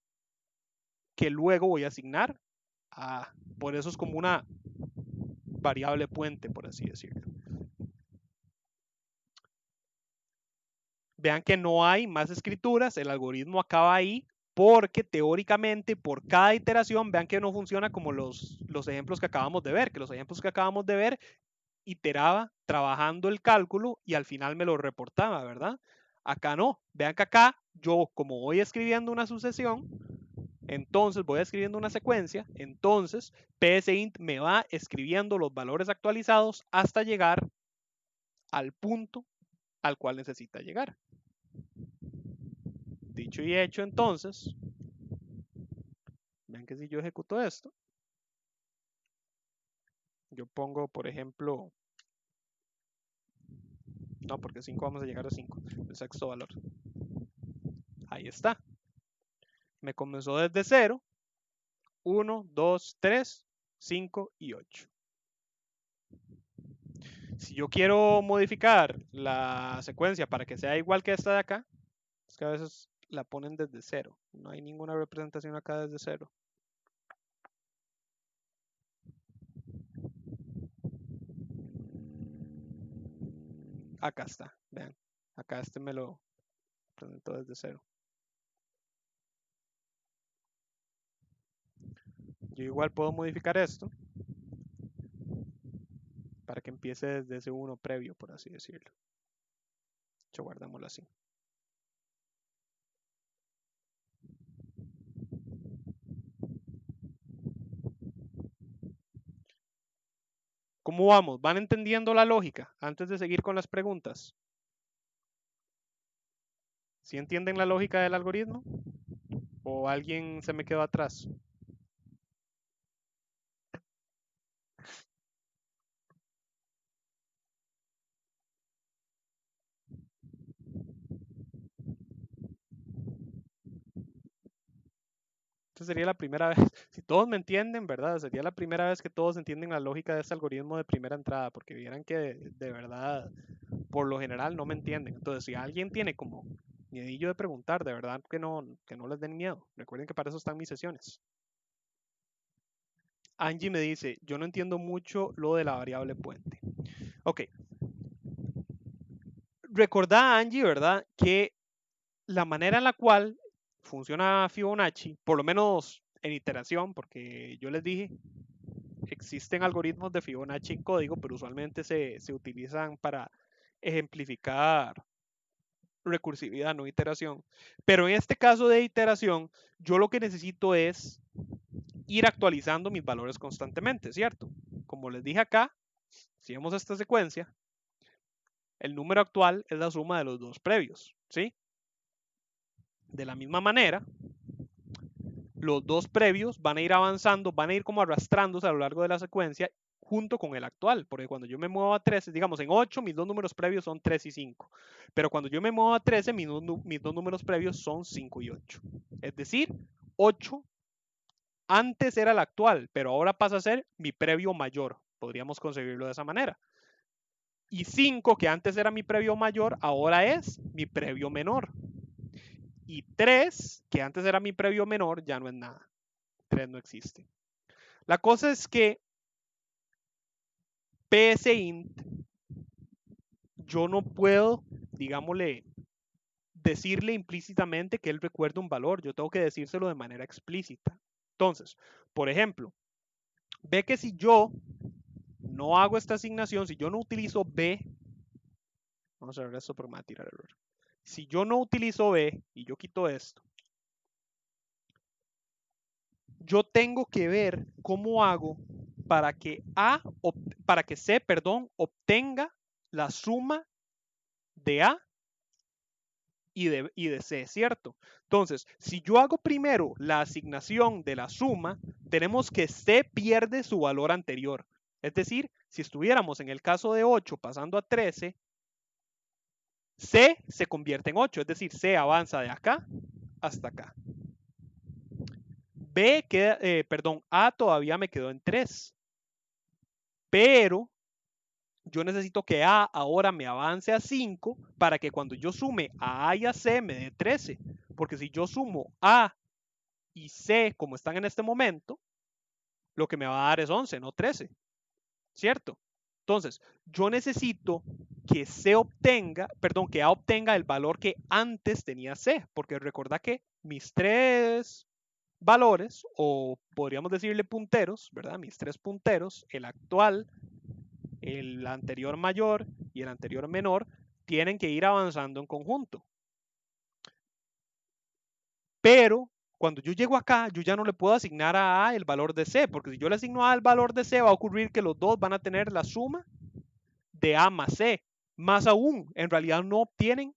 que luego voy a asignar a A. Por eso es como una variable puente, por así decirlo. Vean que no hay más escrituras, el algoritmo acaba ahí porque teóricamente por cada iteración, vean que no funciona como los ejemplos que acabamos de ver, que los ejemplos que acabamos de ver iteraba trabajando el cálculo y al final me lo reportaba, ¿verdad? Acá no, vean que acá yo como voy escribiendo una sucesión, entonces voy escribiendo una secuencia, entonces psint me va escribiendo los valores actualizados hasta llegar al punto al cual necesita llegar. Dicho y hecho, entonces, vean que si yo ejecuto esto, yo pongo, por ejemplo, no, porque 5 vamos a llegar a 5, el sexto valor. Ahí está. Me comenzó desde 0, 1, 2, 3, 5 y 8. Si yo quiero modificar la secuencia para que sea igual que esta de acá, es que a veces la ponen desde 0. No hay ninguna representación acá desde 0. Acá está, vean. Acá este me lo presentó desde cero. Yo igual puedo modificar esto para que empiece desde ese uno previo, por así decirlo. Yo guardámoslo así. ¿Cómo vamos? ¿Van entendiendo la lógica antes de seguir con las preguntas? ¿Sí entienden la lógica del algoritmo? ¿O alguien se me quedó atrás? Esta sería la primera vez, si todos me entienden, ¿verdad? Sería la primera vez que todos entienden la lógica de este algoritmo de primera entrada, porque vieran que de verdad, por lo general, no me entienden. Entonces, si alguien tiene como miedillo de preguntar, de verdad que no les den miedo. Recuerden que para eso están mis sesiones. Angie me dice, yo no entiendo mucho lo de la variable puente. Ok. Recordá, Angie, ¿verdad? Que la manera en la cual funciona Fibonacci, por lo menos en iteración, porque yo les dije, existen algoritmos de Fibonacci en código, pero usualmente se utilizan para ejemplificar recursividad, no iteración. Pero en este caso de iteración, yo lo que necesito es ir actualizando mis valores constantemente, ¿cierto? Como les dije acá, si vemos esta secuencia, el número actual es la suma de los dos previos, ¿sí? De la misma manera, los dos previos van a ir avanzando, van a ir como arrastrándose a lo largo de la secuencia junto con el actual, porque cuando yo me muevo a 13, digamos en 8, mis dos números previos son 3 y 5, pero cuando yo me muevo a 13, mis dos números previos son 5 y 8. Es decir, 8 antes era el actual, pero ahora pasa a ser mi previo mayor, podríamos conseguirlo de esa manera. Y 5, que antes era mi previo mayor, ahora es mi previo menor. Y 3, que antes era mi previo menor, ya no es nada. 3 no existe. La cosa es que psint, yo no puedo, digámosle, decirle implícitamente que él recuerde un valor. Yo tengo que decírselo de manera explícita. Entonces, por ejemplo, ve que si yo no hago esta asignación, si yo no utilizo b, vamos a ver esto, pero me va a tirar error. Si yo no utilizo b y yo quito esto, yo tengo que ver cómo hago para que C, obtenga la suma de A y de C, ¿cierto? Entonces, si yo hago primero la asignación de la suma, tenemos que C pierde su valor anterior. Es decir, si estuviéramos en el caso de 8 pasando a 13, C se convierte en 8, es decir, C avanza de acá hasta acá. A todavía me quedó en 3. Pero yo necesito que A ahora me avance a 5 para que cuando yo sume a A y a C me dé 13. Porque si yo sumo A y C como están en este momento, lo que me va a dar es 11, no 13. ¿Cierto? Entonces, yo necesito que que A obtenga el valor que antes tenía C. Porque recuerda que mis tres valores, o podríamos decirle punteros, ¿verdad? Mis tres punteros, el actual, el anterior mayor y el anterior menor, tienen que ir avanzando en conjunto. Pero cuando yo llego acá, yo ya no le puedo asignar a A el valor de C, porque si yo le asigno a A el valor de C, va a ocurrir que los dos van a tener la suma de A más C. Más aún, en realidad no obtienen,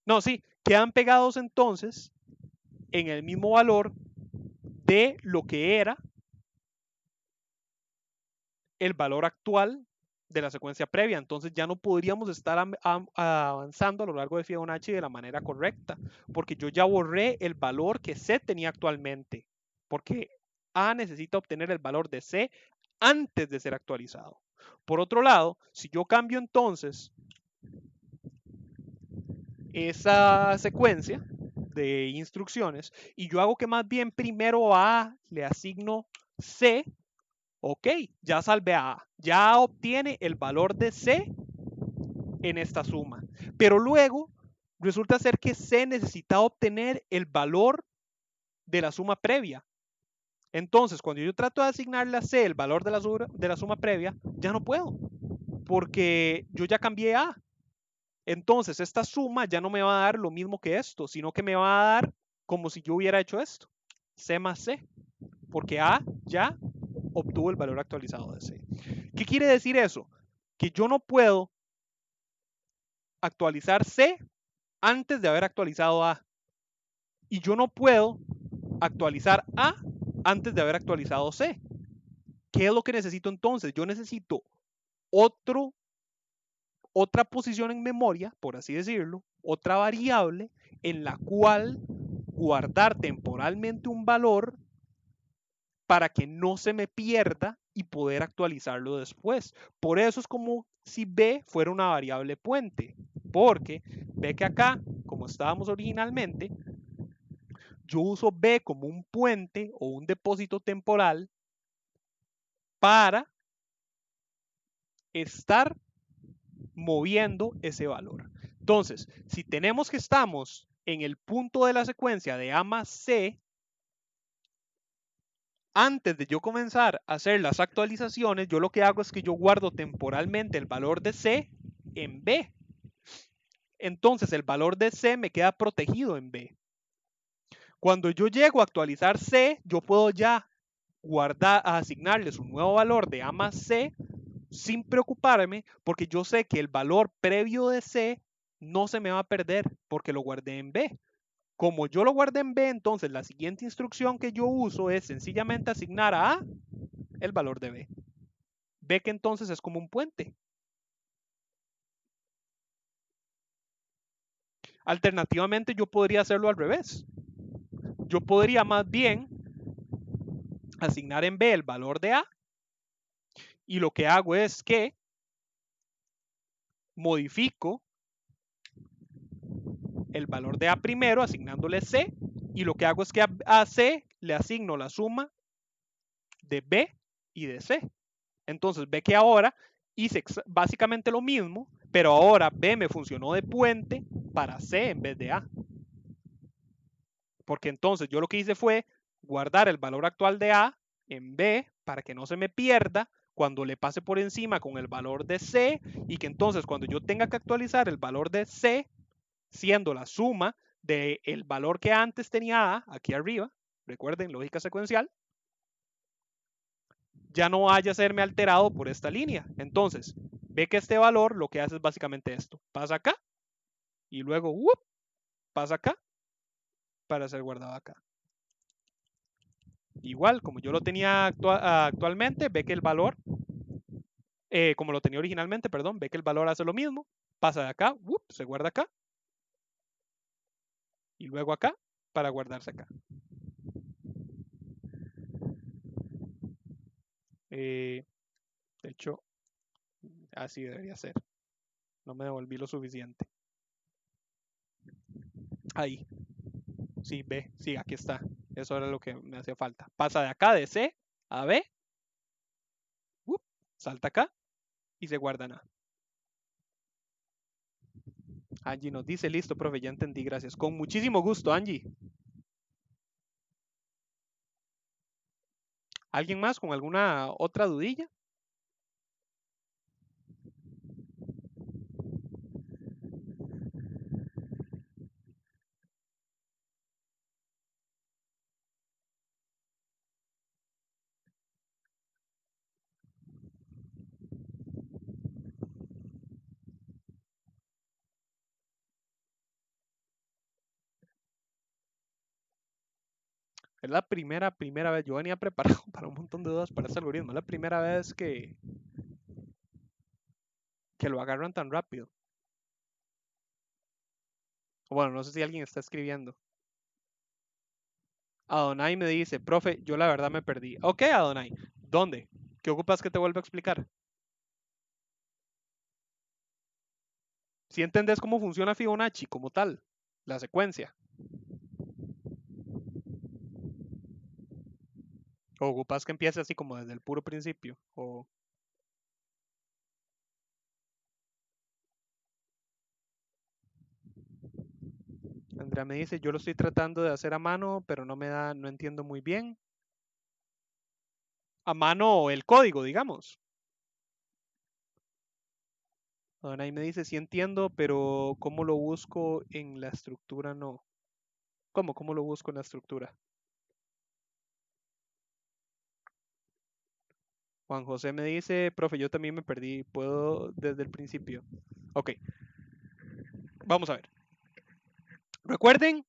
no, sí, quedan pegados entonces en el mismo valor de lo que era el valor actual de la secuencia previa. Entonces ya no podríamos estar avanzando a lo largo de Fibonacci de la manera correcta, porque yo ya borré el valor que C tenía actualmente, porque A necesita obtener el valor de C antes de ser actualizado. Por otro lado, si yo cambio entonces esa secuencia de instrucciones y yo hago que más bien primero a A le asigno C, ok, ya salvé a A. ya obtiene el valor de C en esta suma. Pero luego resulta ser que C necesita obtener el valor de la suma previa. Entonces, cuando yo trato de asignarle a C el valor de la suma previa, ya no puedo, porque yo ya cambié A. Entonces, esta suma ya no me va a dar lo mismo que esto, sino que me va a dar como si yo hubiera hecho esto, C más C, porque A ya obtuvo el valor actualizado de C. ¿Qué quiere decir eso? Que yo no puedo actualizar C antes de haber actualizado A. Y yo no puedo actualizar A antes de haber actualizado C. ¿Qué es lo que necesito entonces? Yo necesito otra posición en memoria, por así decirlo, otra variable en la cual guardar temporalmente un valor para que no se me pierda y poder actualizarlo después. Por eso es como si B fuera una variable puente, porque ve que acá, como estábamos originalmente, yo uso B como un puente o un depósito temporal para estar moviendo ese valor. Entonces, si tenemos que estamos en el punto de la secuencia de A más C, antes de yo comenzar a hacer las actualizaciones, yo lo que hago es que yo guardo temporalmente el valor de C en B. Entonces el valor de C me queda protegido en B. Cuando yo llego a actualizar C, yo puedo ya guardar, asignarles un nuevo valor de A más C sin preocuparme porque yo sé que el valor previo de C no se me va a perder porque lo guardé en B. Como yo lo guardé en B, entonces la siguiente instrucción que yo uso es sencillamente asignar a A el valor de B. Ve que entonces es como un puente. Alternativamente yo podría hacerlo al revés. Yo podría más bien asignar en B el valor de A y lo que hago es que modifico el valor de A primero asignándole C y lo que hago es que a C le asigno la suma de B y de C. Entonces ve que ahora hice básicamente lo mismo, pero ahora B me funcionó de puente para C en vez de A. Porque entonces yo lo que hice fue guardar el valor actual de A en B para que no se me pierda cuando le pase por encima con el valor de C y que entonces cuando yo tenga que actualizar el valor de C, siendo la suma del valor que antes tenía A aquí arriba, recuerden, lógica secuencial, ya no vaya a serme alterado por esta línea. Entonces, ve que este valor lo que hace es básicamente esto. Pasa acá y luego pasa acá para ser guardado acá. Igual, como yo lo tenía actualmente, ve que el valor, como lo tenía originalmente, perdón, ve que el valor hace lo mismo. Pasa de acá, se guarda acá. Y luego acá para guardarse acá. De hecho, así debería ser. No me devolví lo suficiente. Ahí. Sí, B. Sí, aquí está. Eso era lo que me hacía falta. Pasa de acá, de C a B. Salta acá y se guarda en A. Angie nos dice, listo, profe, ya entendí, gracias. Con muchísimo gusto, Angie. ¿Alguien más con alguna otra dudilla? Es la primera vez. Yo venía preparado para un montón de dudas para este algoritmo. Es la primera vez que lo agarran tan rápido. Bueno, no sé si alguien está escribiendo. Adonai me dice, profe, yo la verdad me perdí. Ok, Adonai, ¿dónde? ¿Qué ocupas que te vuelva a explicar? Si entendés cómo funciona Fibonacci como tal, la secuencia. O ocupas que empiece así como desde el puro principio. O Andrea me dice, yo lo estoy tratando de hacer a mano, pero no entiendo muy bien. A mano el código, digamos. Ahí me dice, sí entiendo, pero ¿cómo lo busco en la estructura? No. ¿Cómo lo busco en la estructura? Juan José me dice, profe, yo también me perdí. ¿Puedo desde el principio? Ok, vamos a ver. Recuerden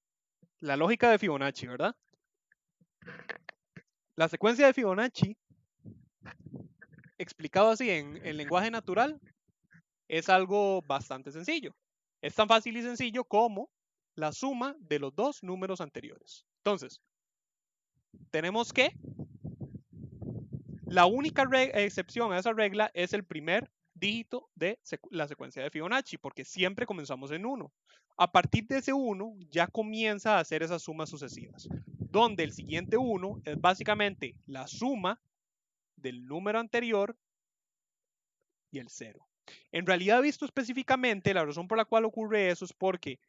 la lógica de Fibonacci, ¿verdad? La secuencia de Fibonacci, explicado así en lenguaje natural, es algo bastante sencillo. Es tan fácil y sencillo como la suma de los dos números anteriores. Entonces, tenemos que la única excepción a esa regla es el primer dígito de la secuencia de Fibonacci, porque siempre comenzamos en 1. A partir de ese 1 ya comienza a hacer esas sumas sucesivas, donde el siguiente 1 es básicamente la suma del número anterior y el 0. En realidad, visto específicamente, la razón por la cual ocurre eso es porque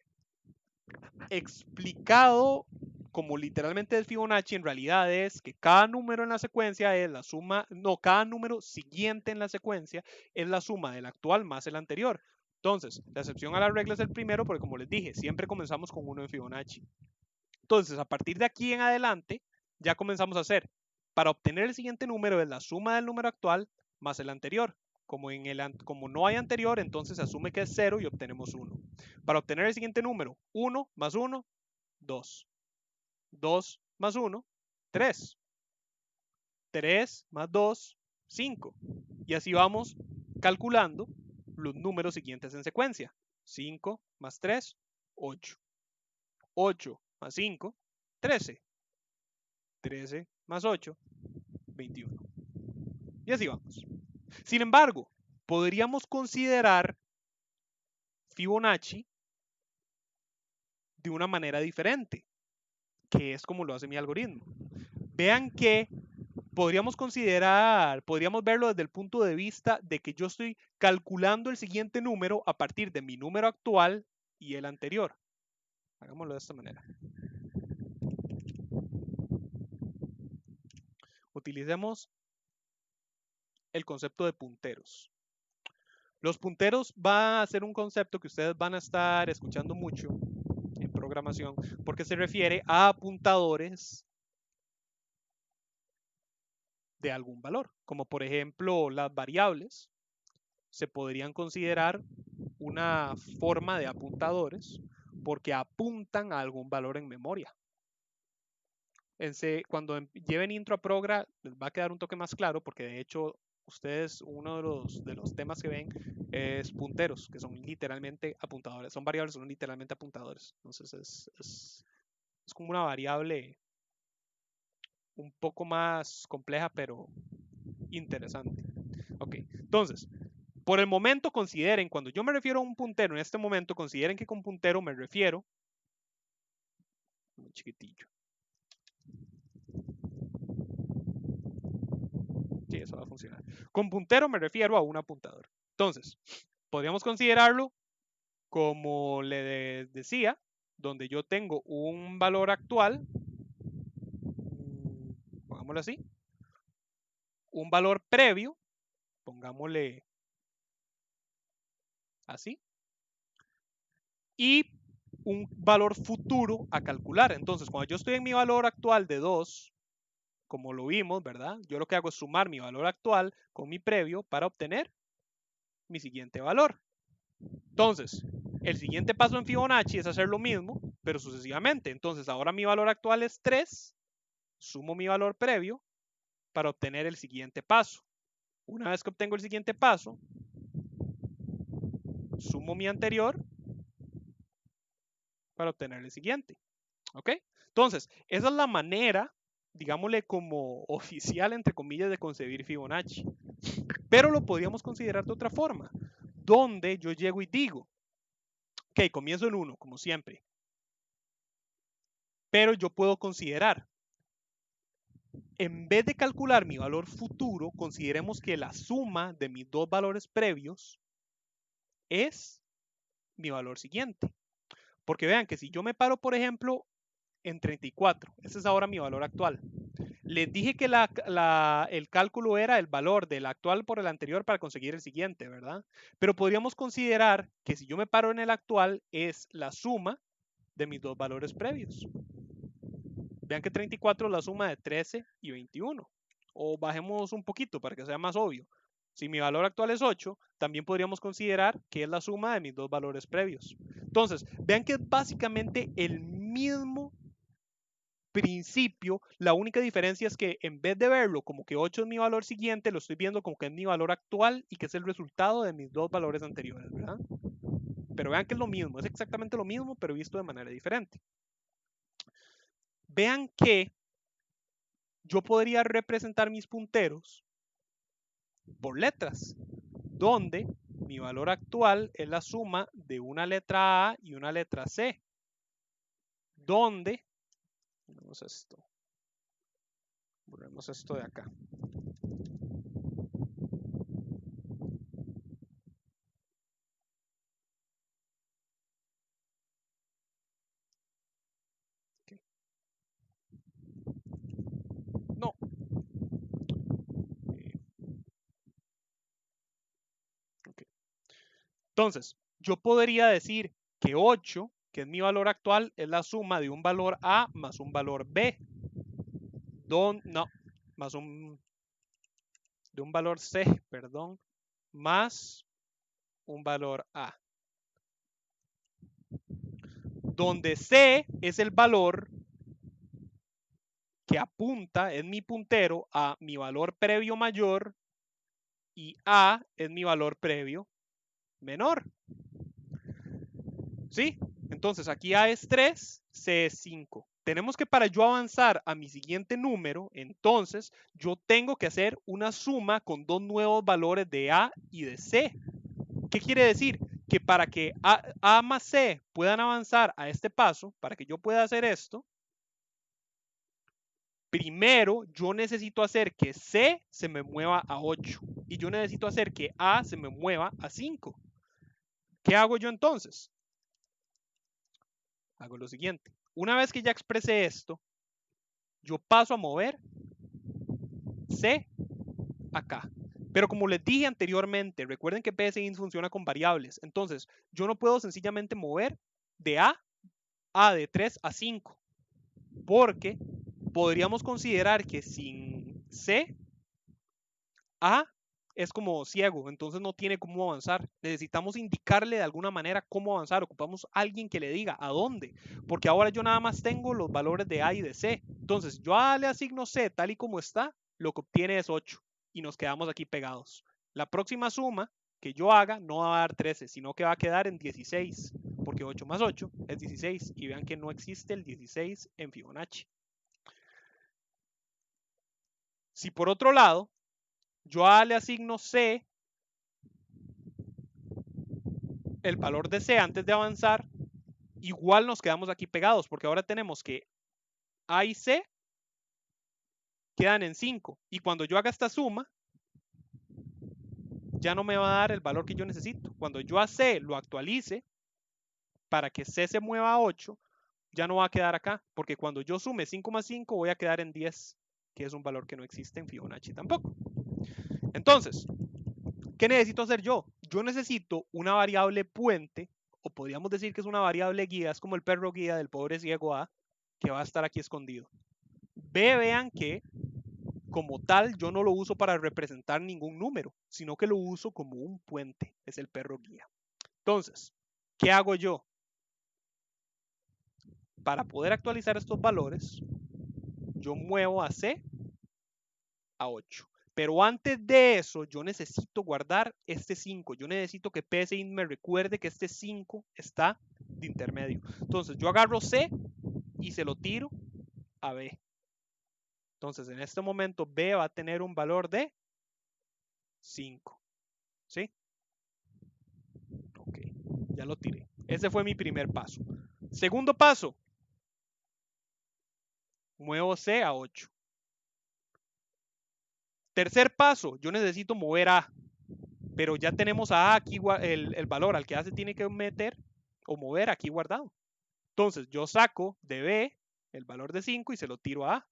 explicado como literalmente es Fibonacci, en realidad es que cada número en la secuencia es la suma, no, cada número siguiente en la secuencia es la suma del actual más el anterior. Entonces, la excepción a la regla es el primero, porque como les dije, siempre comenzamos con 1 en Fibonacci. Entonces, a partir de aquí en adelante, ya comenzamos a hacer, para obtener el siguiente número es la suma del número actual más el anterior. Como no hay anterior, entonces se asume que es 0 y obtenemos 1. Para obtener el siguiente número, 1 más 1, 2. 2 más 1, 3. 3 más 2, 5. Y así vamos calculando los números siguientes en secuencia. 5 más 3, 8. 8 más 5, 13. 13 más 8, 21. Y así vamos. Sin embargo, podríamos considerar Fibonacci de una manera diferente, que es como lo hace mi algoritmo. Vean que podríamos verlo desde el punto de vista de que yo estoy calculando el siguiente número a partir de mi número actual y el anterior. Hagámoslo de esta manera. Utilicemos el concepto de punteros. Los punteros va a ser un concepto que ustedes van a estar escuchando mucho en programación porque se refiere a apuntadores de algún valor, como por ejemplo las variables se podrían considerar una forma de apuntadores porque apuntan a algún valor en memoria. Cuando lleven intro a Progra les va a quedar un toque más claro porque de hecho ustedes uno de los temas que ven es punteros, que son literalmente apuntadores, son variables, son literalmente apuntadores. Entonces es como una variable un poco más compleja pero interesante. Ok, entonces, por el momento consideren, cuando yo me refiero a un puntero en este momento, consideren que con puntero me refiero, muy chiquitillo. Sí, eso va a funcionar. Con puntero me refiero a un apuntador. Entonces, podríamos considerarlo como le decía, donde yo tengo un valor actual, pongámoslo así, un valor previo, pongámosle así, y un valor futuro a calcular. Entonces, cuando yo estoy en mi valor actual de 2, como lo vimos, ¿verdad? Yo lo que hago es sumar mi valor actual con mi previo para obtener mi siguiente valor. Entonces, el siguiente paso en Fibonacci es hacer lo mismo, pero sucesivamente. Entonces, ahora mi valor actual es 3, sumo mi valor previo para obtener el siguiente paso. Una vez que obtengo el siguiente paso, sumo mi anterior para obtener el siguiente. ¿Ok? Entonces, esa es la manera, digámosle como oficial, entre comillas, de concebir Fibonacci. Pero lo podríamos considerar de otra forma, donde yo llego y digo, ok, comienzo en 1, como siempre. Pero yo puedo considerar, en vez de calcular mi valor futuro, consideremos que la suma de mis dos valores previos es mi valor siguiente. Porque vean que si yo me paro, por ejemplo, en 34, ese es ahora mi valor actual. Les dije que el cálculo era el valor del actual por el anterior para conseguir el siguiente, ¿verdad? Pero podríamos considerar que si yo me paro en el actual es la suma de mis dos valores previos. Vean que 34 es la suma de 13 y 21. O bajemos un poquito para que sea más obvio. Si mi valor actual es 8, también podríamos considerar que es la suma de mis dos valores previos. Entonces, vean que es básicamente el mismo principio. La única diferencia es que en vez de verlo como que 8 es mi valor siguiente, lo estoy viendo como que es mi valor actual y que es el resultado de mis dos valores anteriores, ¿verdad? Pero vean que es lo mismo, es exactamente lo mismo, pero visto de manera diferente. Vean que yo podría representar mis punteros por letras, donde mi valor actual es la suma de una letra A y una letra C, donde, borremos esto de acá. Okay. No. Okay. Entonces, yo podría decir que 8, que es mi valor actual, es la suma de un valor A más un valor B. Más de un valor C, perdón, más un valor A. Donde C es el valor que apunta, es mi puntero a mi valor previo mayor y A es mi valor previo menor. ¿Sí? Entonces aquí A es 3, C es 5. Tenemos que para yo avanzar a mi siguiente número, entonces yo tengo que hacer una suma con dos nuevos valores de A y de C. ¿Qué quiere decir? Que para que A más C puedan avanzar a este paso, para que yo pueda hacer esto, primero yo necesito hacer que C se me mueva a 8 y yo necesito hacer que A se me mueva a 5. ¿Qué hago yo entonces? Hago lo siguiente. Una vez que ya expresé esto, yo paso a mover C acá. Pero como les dije anteriormente, recuerden que PSINS funciona con variables. Entonces, yo no puedo sencillamente mover de A de 3 a 5. Porque podríamos considerar que sin C, A es como ciego, entonces no tiene cómo avanzar. Necesitamos indicarle de alguna manera cómo avanzar. Ocupamos a alguien que le diga a dónde, porque ahora yo nada más tengo los valores de A y de C. Entonces yo A le asigno C tal y como está, lo que obtiene es 8 y nos quedamos aquí pegados. La próxima suma que yo haga no va a dar 13, sino que va a quedar en 16, porque 8 más 8 es 16 y vean que no existe el 16 en Fibonacci. Si por otro lado yo A le asigno C, el valor de C antes de avanzar, igual nos quedamos aquí pegados, porque ahora tenemos que A y C quedan en 5. Y cuando yo haga esta suma, ya no me va a dar el valor que yo necesito. Cuando yo a C lo actualice, para que C se mueva a 8, ya no va a quedar acá, porque cuando yo sume 5 más 5 voy a quedar en 10, que es un valor que no existe en Fibonacci tampoco. Entonces, ¿qué necesito hacer yo? Yo necesito una variable puente, o podríamos decir que es una variable guía, es como el perro guía del pobre ciego A, que va a estar aquí escondido. Vean que como tal yo no lo uso para representar ningún número, sino que lo uso como un puente, es el perro guía. Entonces, ¿qué hago yo? Para poder actualizar estos valores, yo muevo a C a 8. Pero antes de eso, yo necesito guardar este 5. Yo necesito que PSINT me recuerde que este 5 está de intermedio. Entonces, yo agarro C y se lo tiro a B. Entonces, en este momento, B va a tener un valor de 5. ¿Sí? Ok, ya lo tiré. Ese fue mi primer paso. Segundo paso, muevo C a 8. Tercer paso, yo necesito mover A. Pero ya tenemos a A aquí el valor al que A se tiene que meter o mover aquí guardado. Entonces yo saco de B el valor de 5 y se lo tiro a A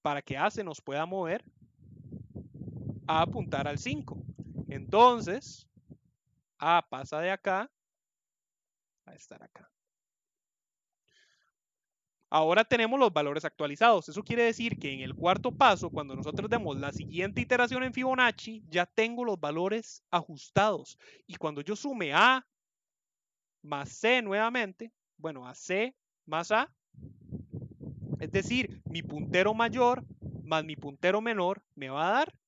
para que A se nos pueda mover a apuntar al 5. Entonces A pasa de acá a estar acá. Ahora tenemos los valores actualizados. Eso quiere decir que en el cuarto paso, cuando nosotros demos la siguiente iteración en Fibonacci, ya tengo los valores ajustados. Y cuando yo sume A más C nuevamente, bueno, a C más A, es decir, mi puntero mayor más mi puntero menor me va a dar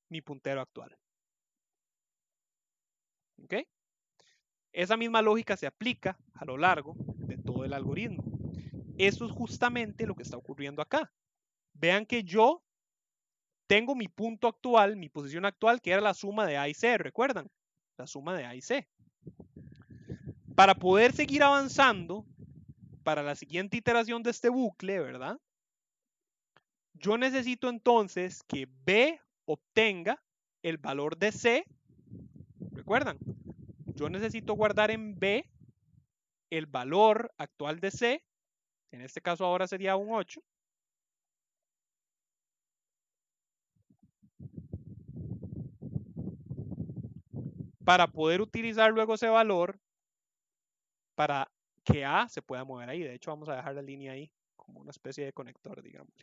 mi puntero actual. ¿Ok? Esa misma lógica se aplica a lo largo de todo el algoritmo. Eso es justamente lo que está ocurriendo acá. Vean que yo tengo mi punto actual, mi posición actual, que era la suma de A y C, ¿recuerdan? La suma de A y C. Para poder seguir avanzando para la siguiente iteración de este bucle, ¿verdad? Yo necesito entonces que B obtenga el valor de C. ¿Recuerdan? Yo necesito guardar en B el valor actual de C. En este caso ahora sería un 8. Para poder utilizar luego ese valor para que A se pueda mover ahí. De hecho, vamos a dejar la línea ahí como una especie de conector, digamos.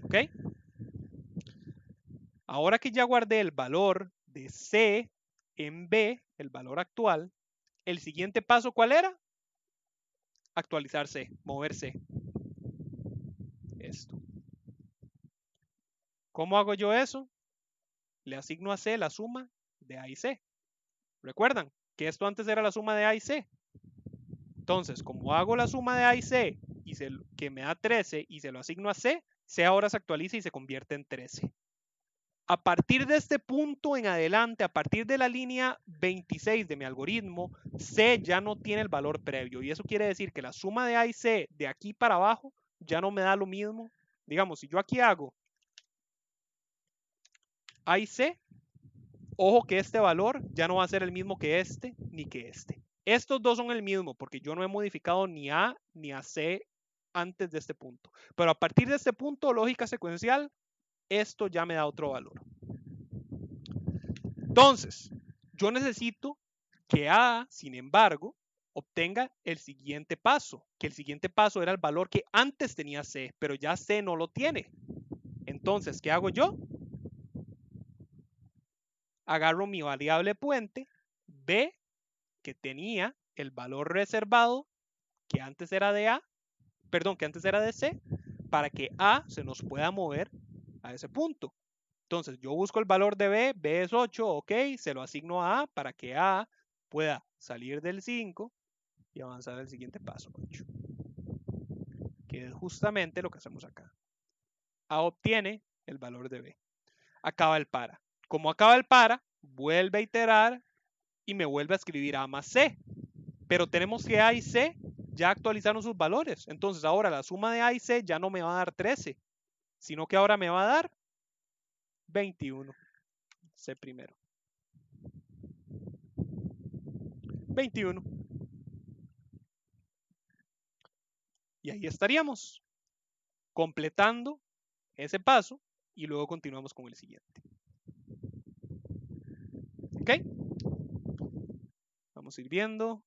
¿Ok? Ahora que ya guardé el valor de C en B, el valor actual, el siguiente paso, ¿cuál era? Actualizar C, mover C. Esto. ¿Cómo hago yo eso? Le asigno a C la suma de A y C. ¿Recuerdan que esto antes era la suma de A y C? Entonces, como hago la suma de A y C, que me da 13 y se lo asigno a C, C ahora se actualiza y se convierte en 13. A partir de este punto en adelante, a partir de la línea 26 de mi algoritmo, C ya no tiene el valor previo. Y eso quiere decir que la suma de A y C de aquí para abajo ya no me da lo mismo. Digamos, si yo aquí hago A y C, ojo que este valor ya no va a ser el mismo que este ni que este. Estos dos son el mismo porque yo no he modificado ni A ni a C antes de este punto. Pero a partir de este punto, lógica secuencial, esto ya me da otro valor. Entonces, yo necesito que A, sin embargo, obtenga el siguiente paso, que el siguiente paso era el valor que antes tenía C, pero ya C no lo tiene. Entonces, ¿qué hago yo? Agarro mi variable puente, B, que tenía el valor reservado, que antes era de A, perdón, que antes era de C, para que A se nos pueda mover a ese punto. Entonces, yo busco el valor de B, B es 8, ok, se lo asigno a A para que A pueda salir del 5 y avanzar al siguiente paso, 8. Que es justamente lo que hacemos acá. A obtiene el valor de B. Acaba el para. Como acaba el para, vuelve a iterar y me vuelve a escribir A más C. Pero tenemos que A y C ya actualizaron sus valores. Entonces ahora la suma de A y C ya no me va a dar 13, sino que ahora me va a dar 21. C primero. 21. Y ahí estaríamos, completando ese paso y luego continuamos con el siguiente. ¿Ok? Vamos a ir viendo.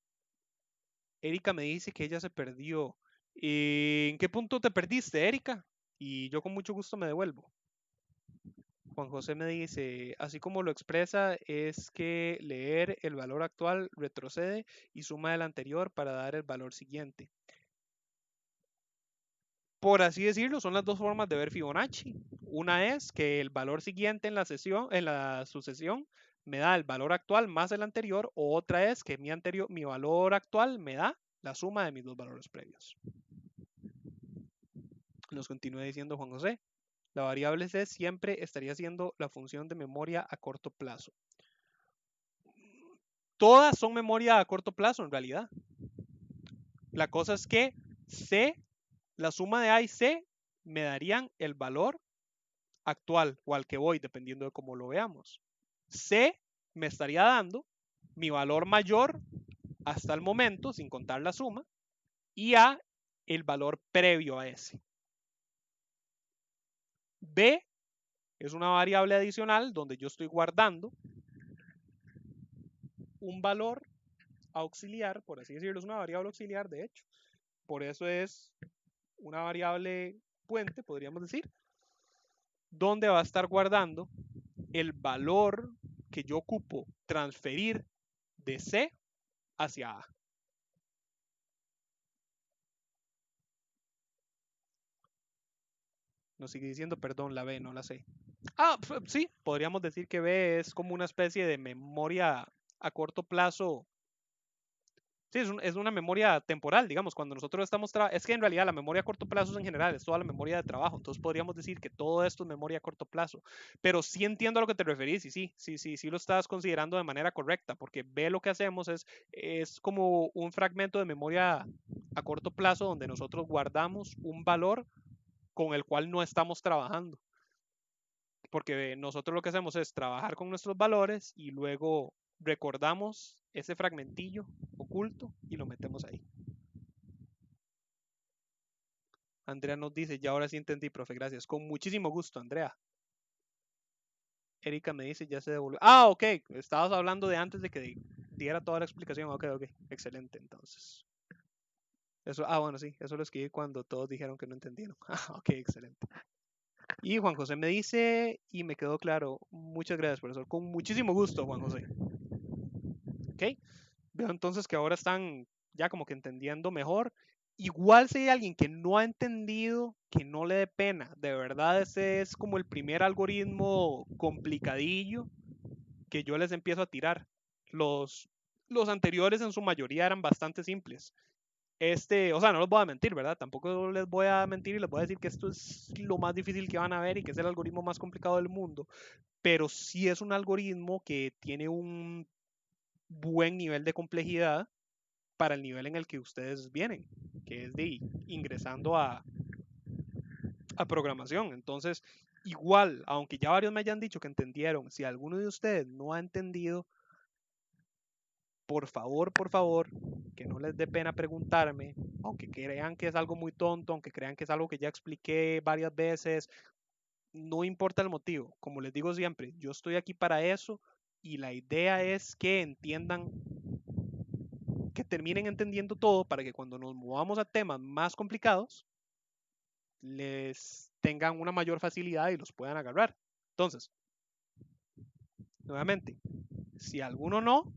Erika me dice que ella se perdió. ¿En qué punto te perdiste, Erika? Y yo con mucho gusto me devuelvo. Juan José me dice, así como lo expresa, es que leer el valor actual retrocede y suma el anterior para dar el valor siguiente. Por así decirlo, son las dos formas de ver Fibonacci. Una es que el valor siguiente en la sucesión me da el valor actual más el anterior, o otra es que mi valor actual me da la suma de mis dos valores previos. Nos continúa diciendo Juan José, la variable C siempre estaría siendo la función de memoria a corto plazo. Todas son memoria a corto plazo en realidad. La cosa es que C, la suma de A y C me darían el valor actual o al que voy, dependiendo de cómo lo veamos. C me estaría dando mi valor mayor hasta el momento, sin contar la suma, y A, el valor previo a ese. B es una variable adicional donde yo estoy guardando un valor auxiliar, por así decirlo, es una variable auxiliar, de hecho. Por eso es una variable puente, podríamos decir, donde va a estar guardando el valor que yo ocupo transferir de C hacia A. Nos sigue diciendo, perdón, la B, no la C. Sí, podríamos decir que B es como una especie de memoria a corto plazo. Sí, es una memoria temporal, digamos, cuando nosotros estamos es que en realidad la memoria a corto plazo es en general, es toda la memoria de trabajo, entonces podríamos decir que todo esto es memoria a corto plazo, pero sí entiendo a lo que te referís y sí lo estás considerando de manera correcta, porque B lo que hacemos es como un fragmento de memoria a corto plazo donde nosotros guardamos un valor con el cual no estamos trabajando, porque nosotros lo que hacemos es trabajar con nuestros valores y luego recordamos ese fragmentillo oculto y lo metemos ahí. Andrea nos dice, ya ahora sí entendí, profe, gracias. Con muchísimo gusto, Andrea. Erika me dice, ya se devolvió. Ok, estabas hablando de antes de que diera toda la explicación. Ok, excelente, entonces. Eso, bueno, sí, eso lo escribí cuando todos dijeron que no entendieron. Ok, excelente. Y Juan José me dice, y me quedó claro, muchas gracias, profesor. Con muchísimo gusto, Juan José. Ok, veo entonces que ahora están ya como que entendiendo mejor. Igual si hay alguien que no ha entendido, que no le dé pena. De verdad, ese es como el primer algoritmo complicadillo que yo les empiezo a tirar. Los anteriores en su mayoría eran bastante simples. O sea, no les voy a mentir, ¿verdad? Tampoco les voy a mentir y les voy a decir que esto es lo más difícil que van a ver y que es el algoritmo más complicado del mundo. Pero sí es un algoritmo que tiene un buen nivel de complejidad para el nivel en el que ustedes vienen, que es de ingresando a programación. Entonces, igual, aunque ya varios me hayan dicho que entendieron, si alguno de ustedes no ha entendido, por favor, que no les dé pena preguntarme, aunque crean que es algo muy tonto, aunque crean que es algo que ya expliqué varias veces, no importa el motivo. Como les digo siempre, yo estoy aquí para eso y la idea es que entiendan, que terminen entendiendo todo para que cuando nos movamos a temas más complicados, les tengan una mayor facilidad y los puedan agarrar. Entonces, nuevamente, si alguno no,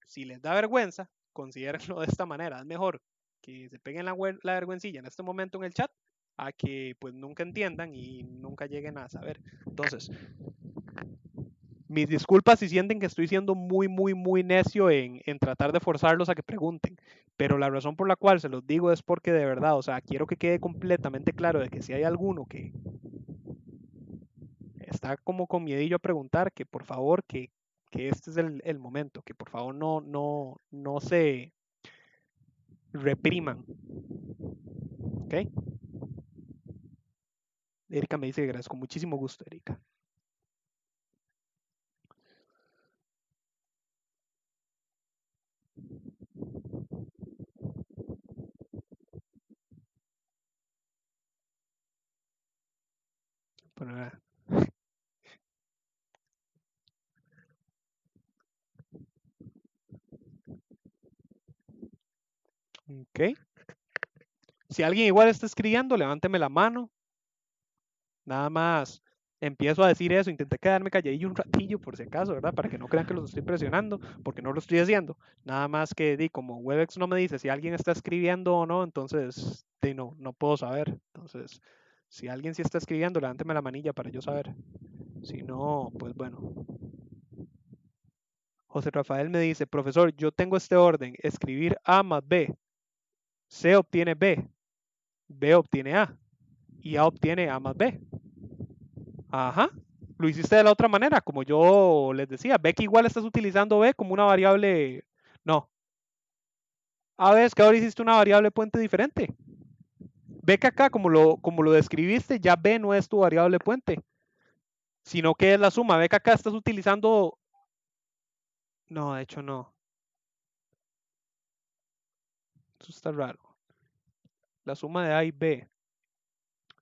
si les da vergüenza, considérenlo de esta manera. Es mejor que se peguen la vergüencilla en este momento en el chat a que pues nunca entiendan y nunca lleguen a saber. Entonces, mis disculpas si sienten que estoy siendo muy necio en tratar de forzarlos a que pregunten, pero la razón por la cual se los digo es porque de verdad, o sea, quiero que quede completamente claro de que si hay alguno que está como con miedillo a preguntar, que por favor, que este es el momento, que por favor no se repriman. ¿Ok? Erika me dice que gracias, con muchísimo gusto, Erika. Bueno, ok. Si alguien igual está escribiendo, levánteme la mano. Nada más empiezo a decir eso, intenté quedarme calladillo un ratillo por si acaso, ¿verdad? Para que no crean que los estoy presionando, porque no lo estoy haciendo. Nada más que como Webex no me dice si alguien está escribiendo o no, entonces no puedo saber. Entonces, si alguien sí está escribiendo, levánteme la manilla para yo saber. Si no, pues bueno. José Rafael me dice, profesor, yo tengo este orden, escribir A más B. C obtiene B, B obtiene A y A obtiene A más B. Ajá. Lo hiciste de la otra manera, como yo les decía. Ve que igual estás utilizando B como una variable. No. Es que ahora hiciste una variable puente diferente. Ve que acá, como lo describiste, ya B no es tu variable puente, sino que es la suma. Ve que acá estás utilizando. No, de hecho no. Esto está raro. La suma de A y B.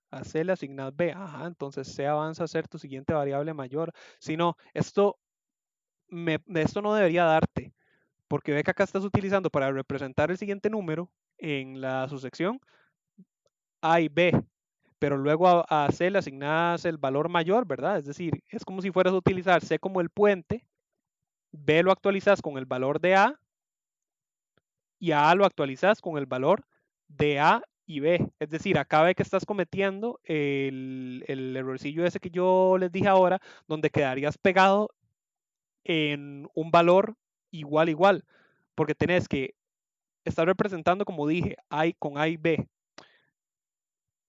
A C le asignad B. Ajá, entonces C avanza a ser tu siguiente variable mayor. Si no, esto no debería darte, porque ve que acá estás utilizando para representar el siguiente número en la subsección A y B, pero luego a C le asignas el valor mayor, ¿verdad? Es decir, es como si fueras a utilizar C como el puente, B lo actualizas con el valor de A y a lo actualizas con el valor de A y B. Es decir, acá ve que estás cometiendo el errorcillo ese que yo les dije ahora, donde quedarías pegado en un valor igual, porque tenés que estar representando, como dije, con A y B,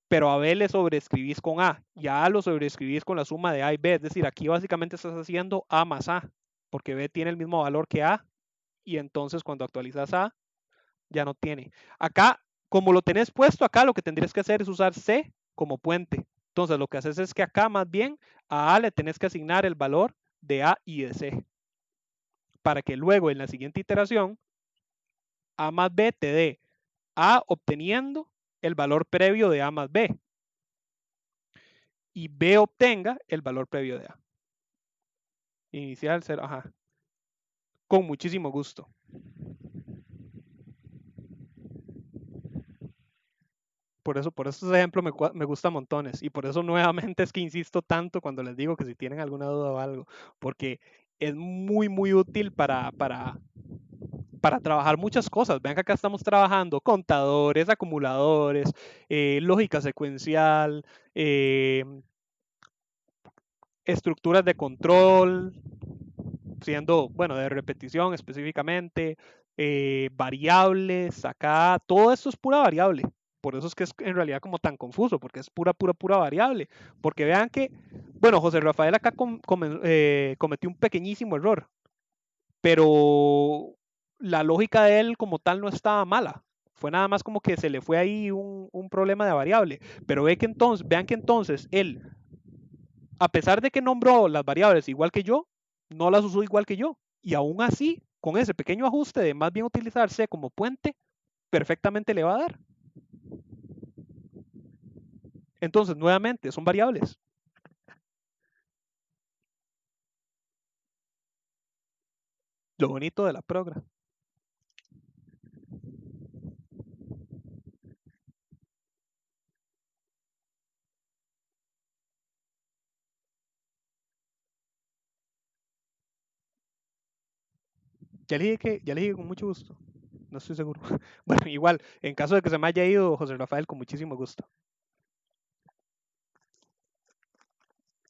pero a B le sobreescribís con A y a lo sobreescribís con la suma de A y B. Es decir, aquí básicamente estás haciendo A más A, porque B tiene el mismo valor que A y entonces cuando actualizas A ya no tiene. Acá, como lo tenés puesto acá, lo que tendrías que hacer es usar C como puente. Entonces lo que haces es que acá más bien a le tenés que asignar el valor de A y de C, para que luego en la siguiente iteración A más B te dé A obteniendo el valor previo de A más B y B obtenga el valor previo de A. Inicial 0, ajá. Con muchísimo gusto. Por eso ese ejemplo me gusta montones y por eso nuevamente es que insisto tanto cuando les digo que si tienen alguna duda o algo, porque es muy útil para trabajar muchas cosas. Vean que acá estamos trabajando contadores, acumuladores, lógica secuencial, estructuras de control, siendo, bueno, de repetición específicamente, variables, acá, todo esto es pura variable. Por eso es que es en realidad como tan confuso, porque es pura variable. Porque vean que, bueno, José Rafael acá cometió un pequeñísimo error, pero la lógica de él como tal no estaba mala. Fue nada más como que se le fue ahí un problema de variable. Pero vean que entonces él, a pesar de que nombró las variables igual que yo, no las usó igual que yo. Y aún así, con ese pequeño ajuste de más bien utilizar C como puente, perfectamente le va a dar. Entonces, nuevamente, son variables. Lo bonito de la progra. Ya le dije con mucho gusto. No estoy seguro. Bueno, igual, en caso de que se me haya ido José Rafael, con muchísimo gusto.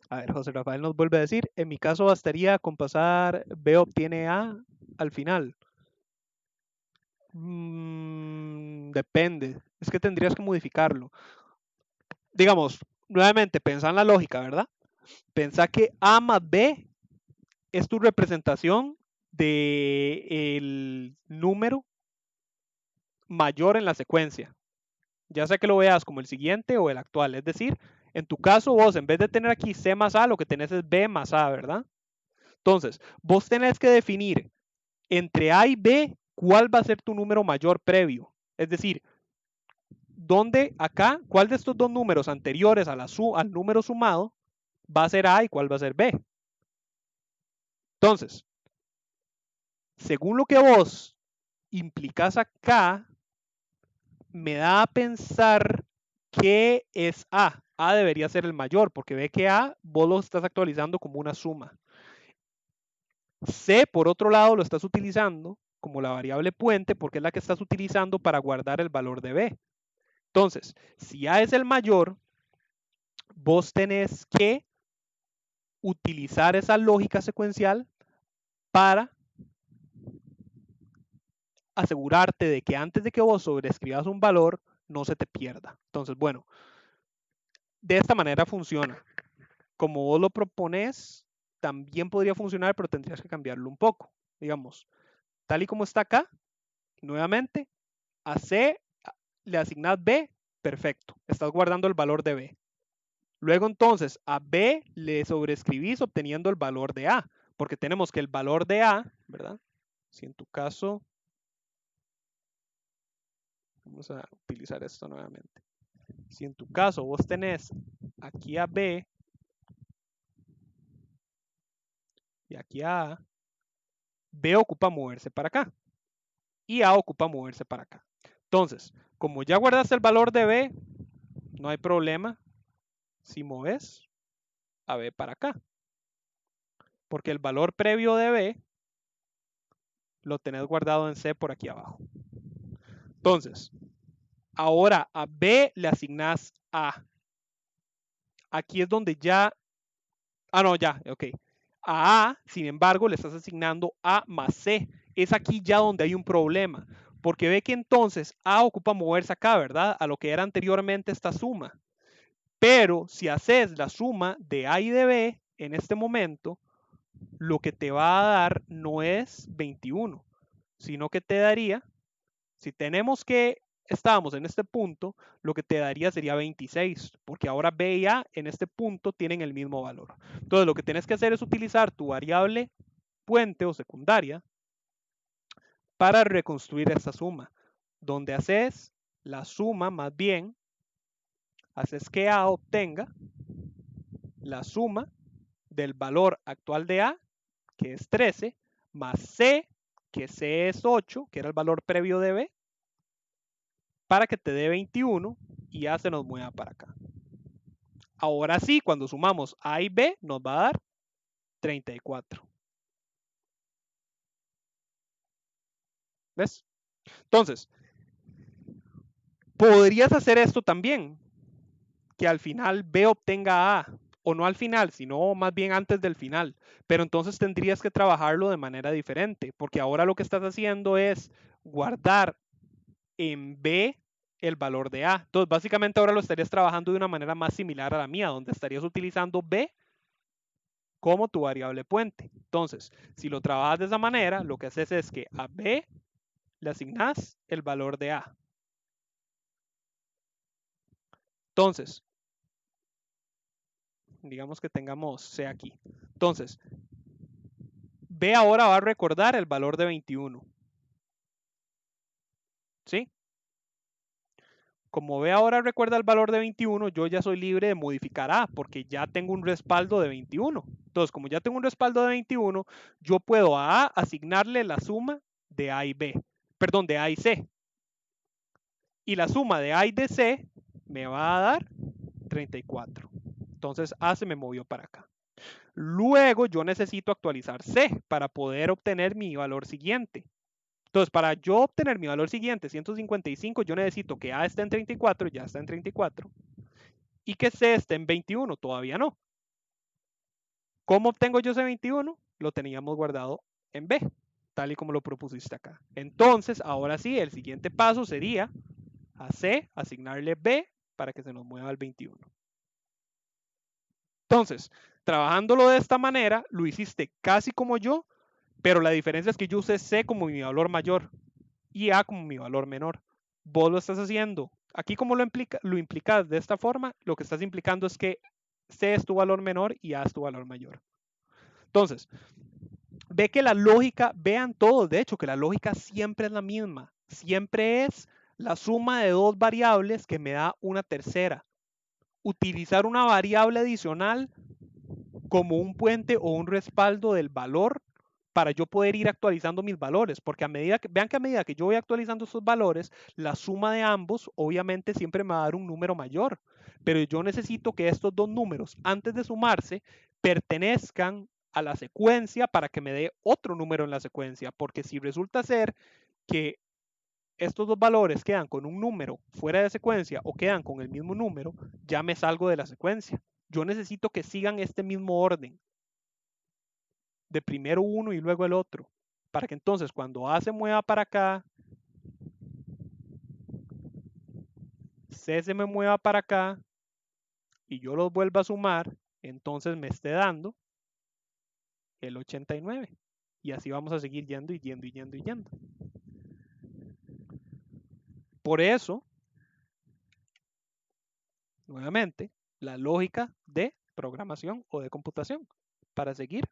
A ver, José Rafael nos vuelve a decir, en mi caso bastaría con pasar B obtiene A al final. Depende. Es que tendrías que modificarlo. Digamos, nuevamente, pensá en la lógica, ¿verdad? Pensá que A más B es tu representación del número mayor en la secuencia. Ya sea que lo veas como el siguiente o el actual. Es decir, en tu caso, vos en vez de tener aquí C más A, lo que tenés es B más A, ¿verdad? Entonces, vos tenés que definir entre A y B cuál va a ser tu número mayor previo. Es decir, ¿dónde acá, cuál de estos dos números anteriores al número sumado va a ser A y cuál va a ser B? Entonces, según lo que vos implicás acá, me da a pensar que es A. A debería ser el mayor, porque ve que A vos lo estás actualizando como una suma. C, por otro lado, lo estás utilizando como la variable puente, porque es la que estás utilizando para guardar el valor de B. Entonces, si A es el mayor, vos tenés que utilizar esa lógica secuencial para asegurarte de que antes de que vos sobreescribas un valor, no se te pierda. Entonces, bueno, de esta manera funciona. Como vos lo propones, también podría funcionar, pero tendrías que cambiarlo un poco. Digamos, tal y como está acá, nuevamente, a C le asignás B, perfecto, estás guardando el valor de B. Luego entonces a B le sobreescribís obteniendo el valor de A, porque tenemos que el valor de A, ¿verdad? Si en tu caso Vamos a utilizar esto nuevamente. Si en tu caso vos tenés aquí a B y aquí a A, B ocupa moverse para acá y A ocupa moverse para acá. Entonces, como ya guardaste el valor de B, no hay problema si moves a B para acá. Porque el valor previo de B lo tenés guardado en C por aquí abajo. Entonces, ahora a B le asignás A. Aquí es donde ya... Ah, no, ya, ok. A A, sin embargo, le estás asignando A más C. Es aquí ya donde hay un problema. Porque ve que entonces A ocupa moverse acá, ¿verdad? A lo que era anteriormente esta suma. Pero si haces la suma de A y de B en este momento, lo que te va a dar no es 21, sino que te daría, si tenemos que estábamos en este punto, lo que te daría sería 26, porque ahora B y A en este punto tienen el mismo valor. Entonces lo que tienes que hacer es utilizar tu variable puente o secundaria para reconstruir esta suma, donde haces la suma más bien, haces que A obtenga la suma del valor actual de A, que es 13, más C, que C es 8, que era el valor previo de B, para que te dé 21 y A se nos mueva para acá. Ahora sí, cuando sumamos A y B, nos va a dar 34. ¿Ves? Entonces, podrías hacer esto también, que al final B obtenga A, o no al final, sino más bien antes del final. Pero entonces tendrías que trabajarlo de manera diferente, porque ahora lo que estás haciendo es guardar en B el valor de A. Entonces, básicamente ahora lo estarías trabajando de una manera más similar a la mía, donde estarías utilizando B como tu variable puente. Entonces, si lo trabajas de esa manera, lo que haces es que a B le asignas el valor de A. Entonces, digamos que tengamos C aquí. Entonces, B ahora va a recordar el valor de 21. ¿Sí? Como B ahora recuerda el valor de 21, yo ya soy libre de modificar A porque ya tengo un respaldo de 21. Entonces, como ya tengo un respaldo de 21, yo puedo a A asignarle la suma de A y B. Perdón, de A y C. Y la suma de A y de C me va a dar 34. Entonces A se me movió para acá. Luego yo necesito actualizar C para poder obtener mi valor siguiente. Entonces, para yo obtener mi valor siguiente, 155, yo necesito que A esté en 34, ya está en 34, y que C esté en 21, todavía no. ¿Cómo obtengo yo ese 21? Lo teníamos guardado en B, tal y como lo propusiste acá. Entonces, ahora sí, el siguiente paso sería a C asignarle B para que se nos mueva al 21. Entonces, trabajándolo de esta manera, lo hiciste casi como yo, pero la diferencia es que yo usé C como mi valor mayor y A como mi valor menor. Vos lo estás haciendo. Aquí como lo implicas de esta forma, lo que estás implicando es que C es tu valor menor y A es tu valor mayor. Entonces, ve que la lógica, vean todos, de hecho, que la lógica siempre es la misma. Siempre es la suma de dos variables que me da una tercera. Utilizar una variable adicional como un puente o un respaldo del valor para yo poder ir actualizando mis valores, porque vean que a medida que yo voy actualizando esos valores, la suma de ambos obviamente siempre me va a dar un número mayor, pero yo necesito que estos dos números, antes de sumarse, pertenezcan a la secuencia para que me dé otro número en la secuencia, porque si resulta ser que estos dos valores quedan con un número fuera de secuencia o quedan con el mismo número, ya me salgo de la secuencia. Yo necesito que sigan este mismo orden, de primero uno y luego el otro, para que entonces cuando A se mueva para acá, C se me mueva para acá y yo los vuelva a sumar, entonces me esté dando el 89. Y así vamos a seguir yendo y yendo y yendo y yendo. Por eso, nuevamente, la lógica de programación o de computación para seguir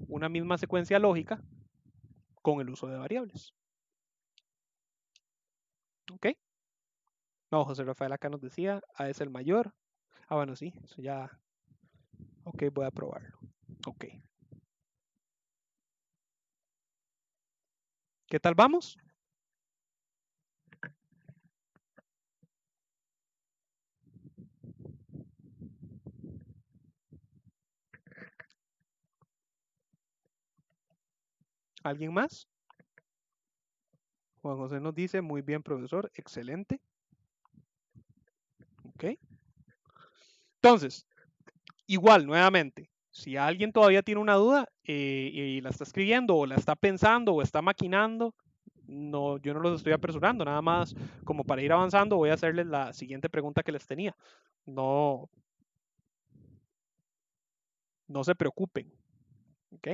una misma secuencia lógica con el uso de variables. ¿Ok? No, José Rafael acá nos decía, A es el mayor. Ah, bueno, sí, eso ya. Ok, voy a probarlo. Ok. ¿Qué tal vamos? ¿Alguien más? Juan José nos dice, muy bien, profesor, excelente. Ok. Entonces, igual, nuevamente, si alguien todavía tiene una duda y la está escribiendo o la está pensando o está maquinando, no, yo no los estoy apresurando, nada más como para ir avanzando voy a hacerles la siguiente pregunta que les tenía. No, no se preocupen, ¿ok?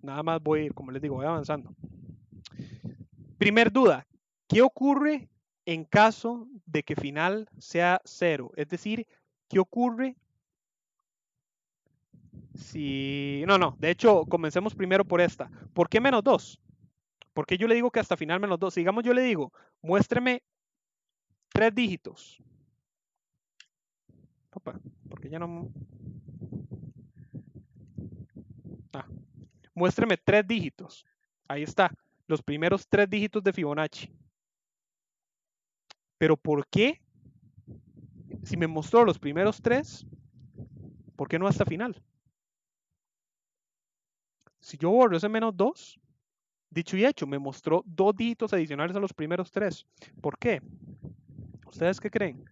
Nada más voy a ir, como les digo, voy avanzando. Primer duda, ¿qué ocurre en caso de que final sea cero? Es decir, ¿qué ocurre si... No, no, de hecho, comencemos primero por esta. ¿Por qué menos 2? ¿Por qué yo le digo que hasta final menos 2? Digamos, yo le digo, muéstreme 3 dígitos. Opa, porque ya no... Ah, muéstreme 3 dígitos. Ahí está, los primeros 3 dígitos de Fibonacci. Pero ¿por qué? Si me mostró los primeros 3, ¿por qué no hasta final? Si yo borro ese menos 2, dicho y hecho, me mostró 2 dígitos adicionales a los primeros 3. ¿Por qué? ¿Ustedes qué creen?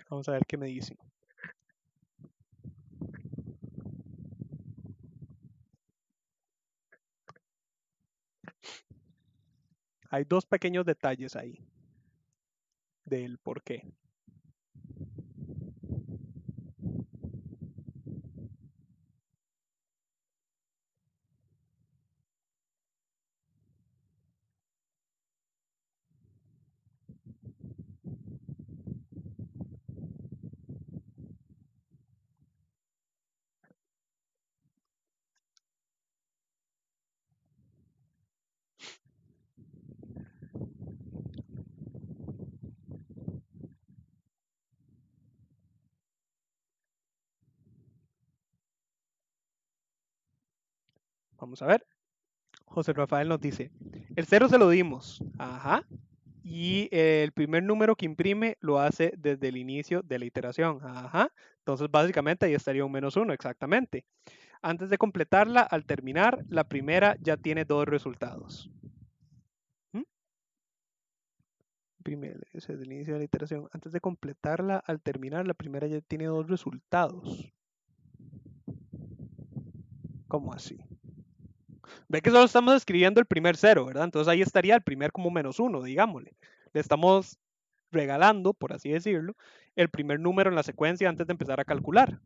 Vamos a ver qué me dicen. Hay 2 pequeños detalles ahí del por qué. Vamos a ver. José Rafael nos dice, el 0 se lo dimos. Ajá. Y el primer número que imprime lo hace desde el inicio de la iteración. Ajá. Entonces, básicamente ahí estaría un -1, exactamente. Antes de completarla, al terminar, la primera ya tiene 2 resultados. ¿Mm? Desde el inicio de la iteración. Antes de completarla, al terminar, la primera ya tiene 2 resultados. ¿Cómo así? Ve que solo estamos escribiendo el primer 0, ¿verdad? Entonces ahí estaría el primer como -1, digámosle. Le estamos regalando, por así decirlo, el primer número en la secuencia antes de empezar a calcular.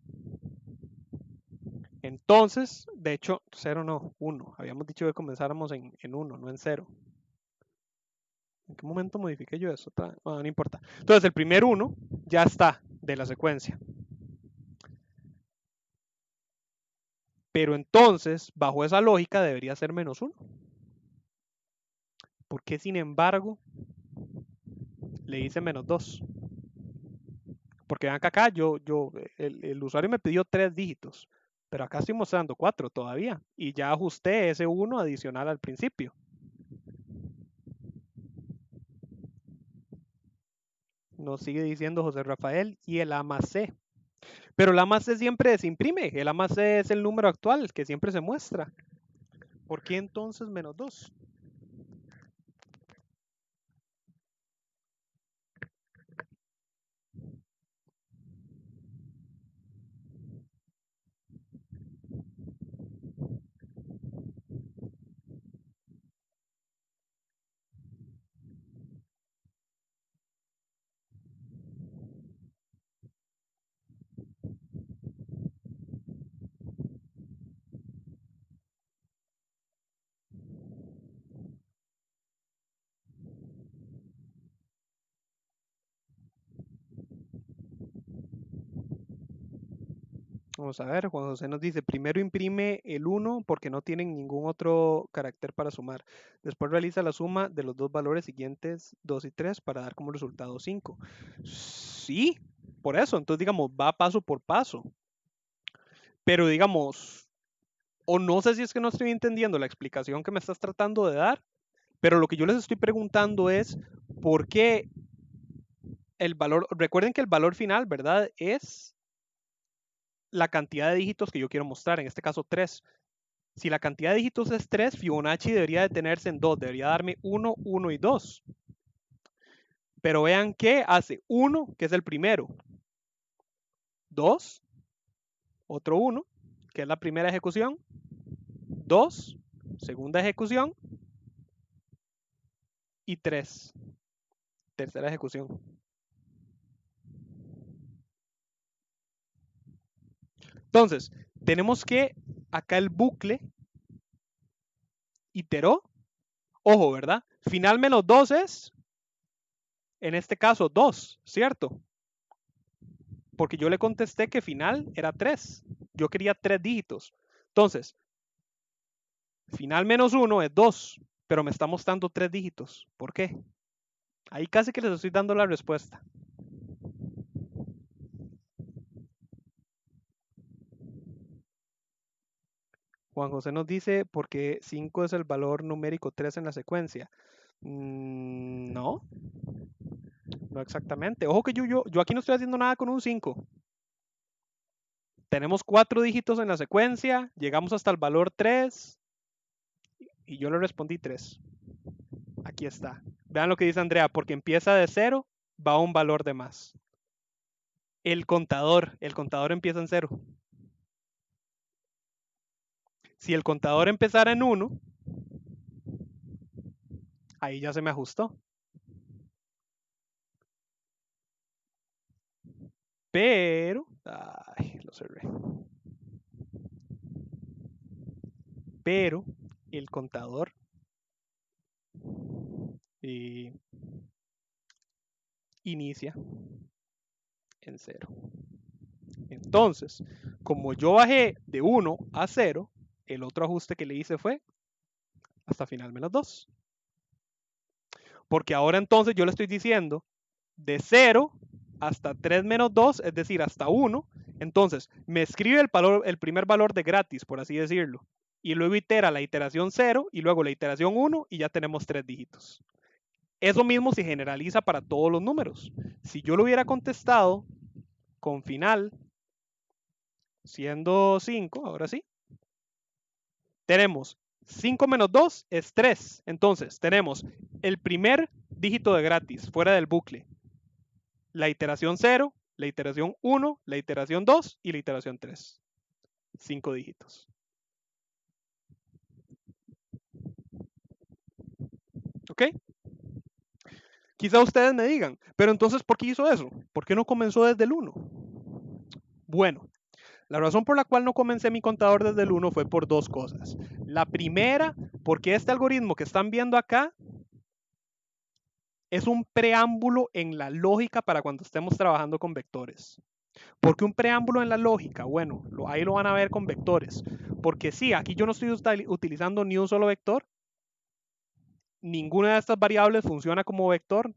Entonces, de hecho, 0 no, 1. Habíamos dicho que comenzáramos en 1, no en 0. ¿En qué momento modifiqué yo eso? Bueno, no importa. Entonces, el primer 1 ya está de la secuencia. Pero entonces, bajo esa lógica, debería ser -1. ¿Por qué, sin embargo, le hice -2? Porque vean que acá el usuario me pidió 3 dígitos, pero acá estoy mostrando 4 todavía. Y ya ajusté ese 1 adicional al principio. Nos sigue diciendo José Rafael y el A más C. Pero el A más C siempre se imprime. El A más C es el número actual que siempre se muestra. ¿Por qué entonces -2? Vamos a ver, Juan José nos dice, primero imprime el 1 porque no tienen ningún otro carácter para sumar. Después realiza la suma de los dos valores siguientes, 2 y 3, para dar como resultado 5. Sí, por eso. Entonces, digamos, va paso por paso. Pero, digamos, o no sé si es que no estoy entendiendo la explicación que me estás tratando de dar, pero lo que yo les estoy preguntando es, ¿por qué el valor? Recuerden que el valor final, ¿verdad? Es la cantidad de dígitos que yo quiero mostrar, en este caso 3. Si la cantidad de dígitos es 3, Fibonacci debería detenerse en 2, debería darme 1, 1 y 2. Pero vean que hace 1, que es el primero, 2, otro 1, que es la primera ejecución, 2, segunda ejecución, y 3, tercera ejecución. Entonces, tenemos que acá el bucle iteró. Ojo, ¿verdad? Final menos 2 es, en este caso, 2, ¿cierto? Porque yo le contesté que final era 3. Yo quería 3 dígitos. Entonces, final menos 1 es 2, pero me está mostrando 3 dígitos. ¿Por qué? Ahí casi que les estoy dando la respuesta. Juan José nos dice, porque 5 es el valor numérico 3 en la secuencia. No, no exactamente. Ojo que yo aquí no estoy haciendo nada con un 5. Tenemos 4 dígitos en la secuencia, llegamos hasta el valor 3 y yo le respondí 3. Aquí está. Vean lo que dice Andrea, porque empieza de 0, va a un valor de más. El contador empieza en 0. Si el contador empezara en 1, ahí ya se me ajustó. Pero, ay, lo cerré. Pero el contador inicia en 0. Entonces, como yo bajé de 1 a 0, el otro ajuste que le hice fue hasta final menos 2. Porque ahora entonces yo le estoy diciendo de 0 hasta 3 menos 2, es decir, hasta 1. Entonces, me escribe el primer valor de gratis, por así decirlo. Y luego itera la iteración 0 y luego la iteración 1 y ya tenemos 3 dígitos. Eso mismo se generaliza para todos los números. Si yo lo hubiera contestado con final siendo 5, ahora sí, tenemos 5 menos 2 es 3. Entonces, tenemos el primer dígito de gratis fuera del bucle, la iteración 0, la iteración 1, la iteración 2 y la iteración 3. 5 dígitos. ¿Ok? Quizá ustedes me digan, pero entonces, ¿por qué hizo eso? ¿Por qué no comenzó desde el 1? Bueno, la razón por la cual no comencé mi contador desde el 1 fue por dos cosas. La primera, porque este algoritmo que están viendo acá es un preámbulo en la lógica para cuando estemos trabajando con vectores. ¿Por qué un preámbulo en la lógica? Bueno, ahí lo van a ver con vectores. Porque sí, aquí yo no estoy utilizando ni un solo vector. Ninguna de estas variables funciona como vector.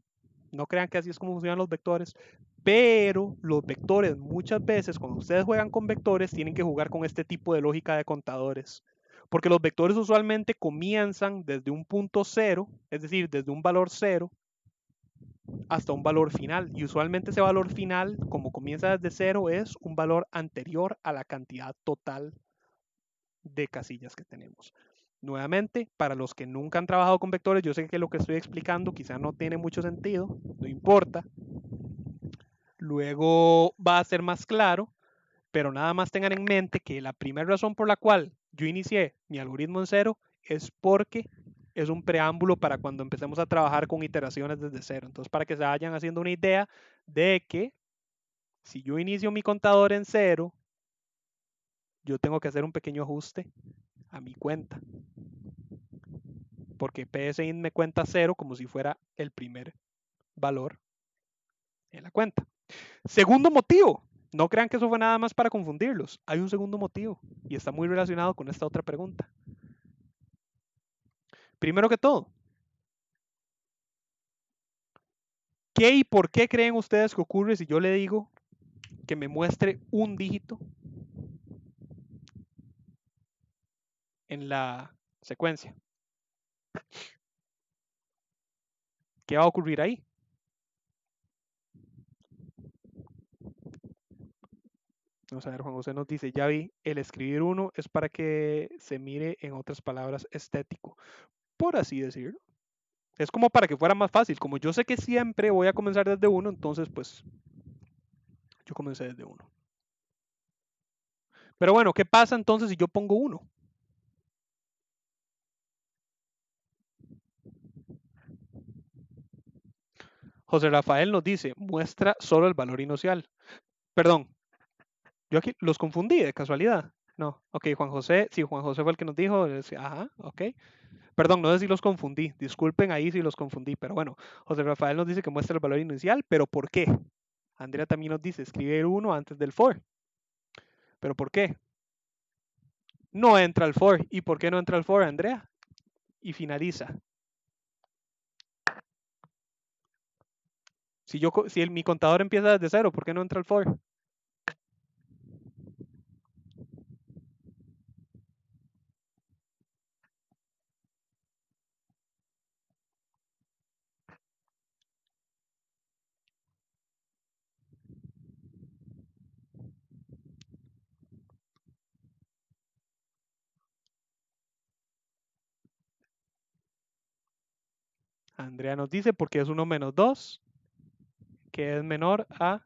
No crean que así es como funcionan los vectores. Pero los vectores muchas veces, cuando ustedes juegan con vectores, tienen que jugar con este tipo de lógica de contadores. Porque los vectores usualmente comienzan desde un punto cero, es decir, desde un valor cero, hasta un valor final. Y usualmente ese valor final, como comienza desde cero, es un valor anterior a la cantidad total de casillas que tenemos. Nuevamente, para los que nunca han trabajado con vectores, yo sé que lo que estoy explicando quizá no tiene mucho sentido, no importa. Luego va a ser más claro, pero nada más tengan en mente que la primera razón por la cual yo inicié mi algoritmo en cero es porque es un preámbulo para cuando empecemos a trabajar con iteraciones desde cero. Entonces, para que se vayan haciendo una idea de que si yo inicio mi contador en cero, yo tengo que hacer un pequeño ajuste a mi cuenta. Porque PSIN me cuenta cero como si fuera el primer valor en la cuenta. Segundo motivo. No crean que eso fue nada más para confundirlos. Hay un segundo motivo y está muy relacionado con esta otra pregunta. Primero que todo, ¿qué y por qué creen ustedes que ocurre si yo le digo que me muestre un dígito en la secuencia? ¿Qué va a ocurrir ahí? Vamos a ver, Juan José nos dice, ya vi, el escribir uno es para que se mire, en otras palabras, estético, por así decirlo. Es como para que fuera más fácil. Como yo sé que siempre voy a comenzar desde uno, entonces pues yo comencé desde uno. Pero bueno, ¿qué pasa entonces si yo pongo uno? José Rafael nos dice, muestra solo el valor inicial. Perdón, yo aquí los confundí de casualidad. No, ok, Juan José, sí, Juan José fue el que nos dijo, ajá, ok. Perdón, no sé si los confundí, disculpen ahí si los confundí, pero bueno, José Rafael nos dice que muestra el valor inicial, pero ¿por qué? Andrea también nos dice, escribe el uno antes del for, pero ¿por qué? No entra el for, ¿y por qué no entra el for, Andrea? Y finaliza. Si mi contador empieza desde cero, ¿por qué no entra el for? Andrea nos dice porque es uno menos 2, que es menor a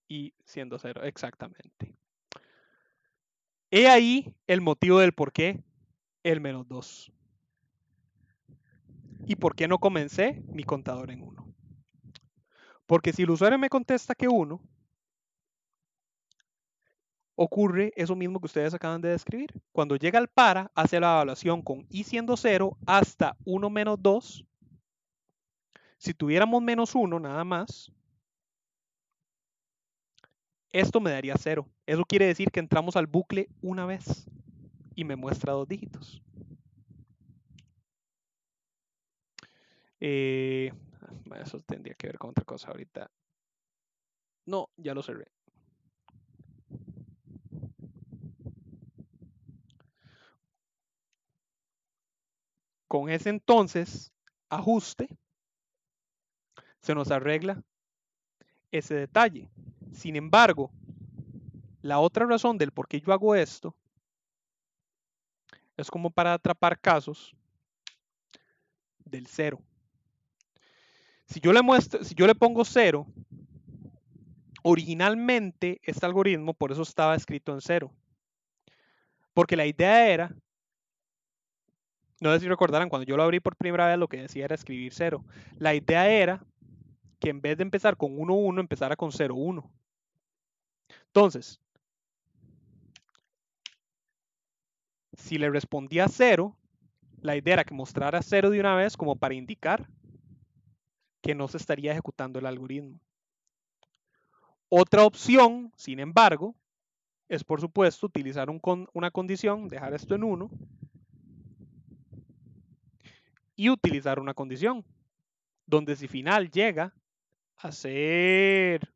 y siendo cero, exactamente. He ahí el motivo del por qué el menos 2. ¿Y por qué no comencé mi contador en 1? Porque si el usuario me contesta que 1, ocurre eso mismo que ustedes acaban de describir. Cuando llega al para, hace la evaluación con i siendo 0 hasta 1 menos 2. Si tuviéramos menos 1 nada más, esto me daría 0. Eso quiere decir que entramos al bucle una vez y me muestra 2 dígitos. Eh, Eso tendría que ver con otra cosa ahorita. No, ya lo cerré. Con ese entonces ajuste, se nos arregla ese detalle. Sin embargo, la otra razón del por qué yo hago esto es como para atrapar casos del 0. Si yo le pongo 0, originalmente este algoritmo por eso estaba escrito en 0. Porque la idea era, no sé si recordarán, cuando yo lo abrí por primera vez lo que decía era escribir 0. La idea era que en vez de empezar con 1, 1, empezara con 0, 1. Entonces, si le respondía 0, la idea era que mostrara 0 de una vez como para indicar que no se estaría ejecutando el algoritmo. Otra opción, sin embargo, es por supuesto utilizar una condición, dejar esto en 1 y utilizar una condición, donde si final llega a ser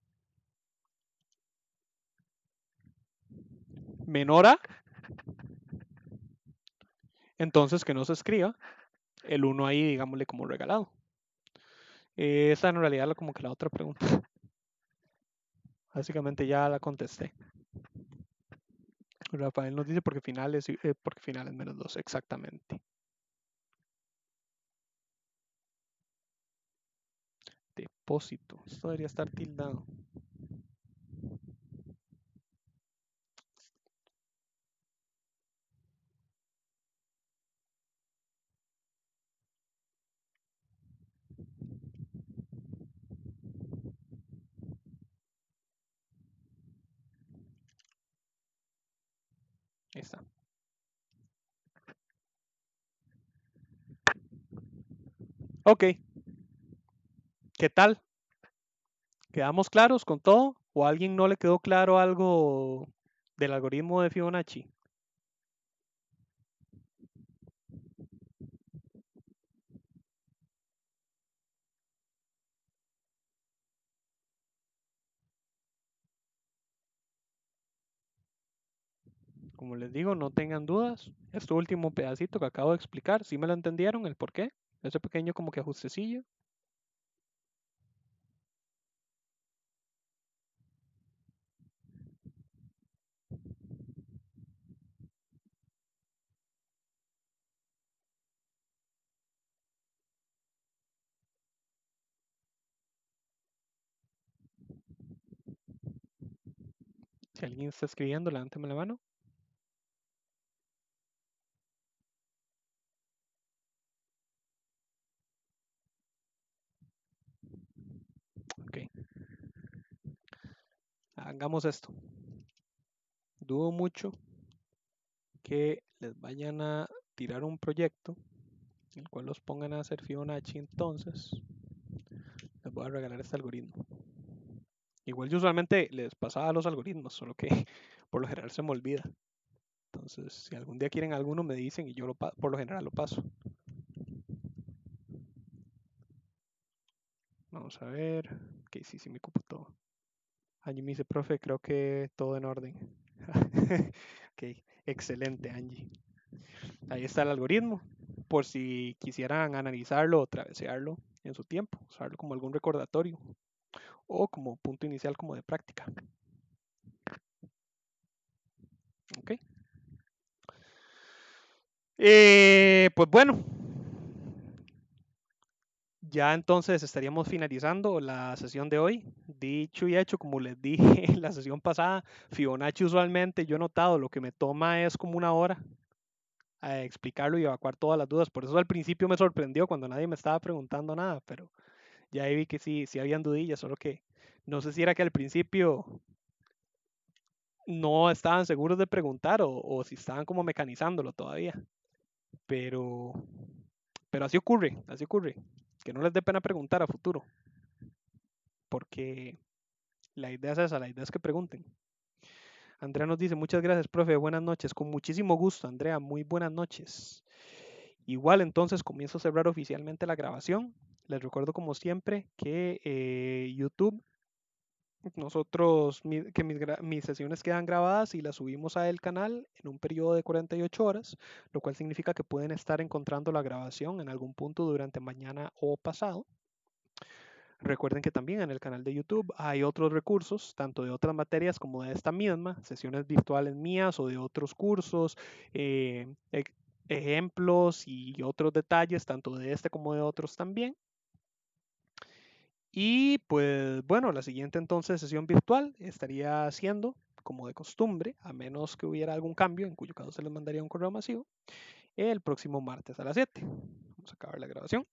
menor a, entonces que no se escriba el 1 ahí, digámosle como regalado. Esa en realidad como que la otra pregunta. Básicamente ya la contesté. Rafael nos dice porque final es menos 2, exactamente. Depósito. Esto debería estar tildado. Ahí está. Ok. ¿Qué tal? ¿Quedamos claros con todo? ¿O a alguien no le quedó claro algo del algoritmo de Fibonacci? Como les digo, no tengan dudas. Este último pedacito que acabo de explicar, ¿sí me lo entendieron? ¿El por qué? Ese pequeño como que ajustecillo. Si alguien está escribiendo, levánteme la mano. Ok, hagamos esto. Dudo mucho que les vayan a tirar un proyecto en el cual los pongan a hacer Fibonacci, entonces les voy a regalar este algoritmo. Igual yo usualmente les pasaba los algoritmos, solo que por lo general se me olvida. Entonces, si algún día quieren alguno, me dicen y yo por lo general lo paso. Vamos a ver. Ok, sí, sí me ocupo todo. Angie me dice, profe, creo que todo en orden. Ok, excelente, Angie. Ahí está el algoritmo. Por si quisieran analizarlo o travesearlo en su tiempo, usarlo como algún recordatorio o como punto inicial como de práctica. Ok. Pues bueno, ya entonces estaríamos finalizando la sesión de hoy. Dicho y hecho, como les dije en la sesión pasada, Fibonacci usualmente yo he notado lo que me toma es como una hora a explicarlo y evacuar todas las dudas. Por eso al principio me sorprendió cuando nadie me estaba preguntando nada, pero ya ahí vi que sí, sí habían dudillas, solo que no sé si era que al principio no estaban seguros de preguntar o si estaban como mecanizándolo todavía. Pero, pero así ocurre. Que no les dé pena preguntar a futuro, porque la idea es esa, la idea es que pregunten. Andrea nos dice, muchas gracias, profe, buenas noches. Con muchísimo gusto, Andrea, muy buenas noches. Igual entonces comienzo a cerrar oficialmente la grabación. Les recuerdo como siempre que YouTube, que mis sesiones quedan grabadas y las subimos a el canal en un periodo de 48 horas, lo cual significa que pueden estar encontrando la grabación en algún punto durante mañana o pasado. Recuerden que también en el canal de YouTube hay otros recursos, tanto de otras materias como de esta misma, sesiones virtuales mías o de otros cursos, eh, ejemplos y otros detalles, tanto de este como de otros también. Y pues bueno, la siguiente entonces sesión virtual estaría siendo, como de costumbre, a menos que hubiera algún cambio, en cuyo caso se les mandaría un correo masivo, el próximo martes a las 7. Vamos a acabar la grabación.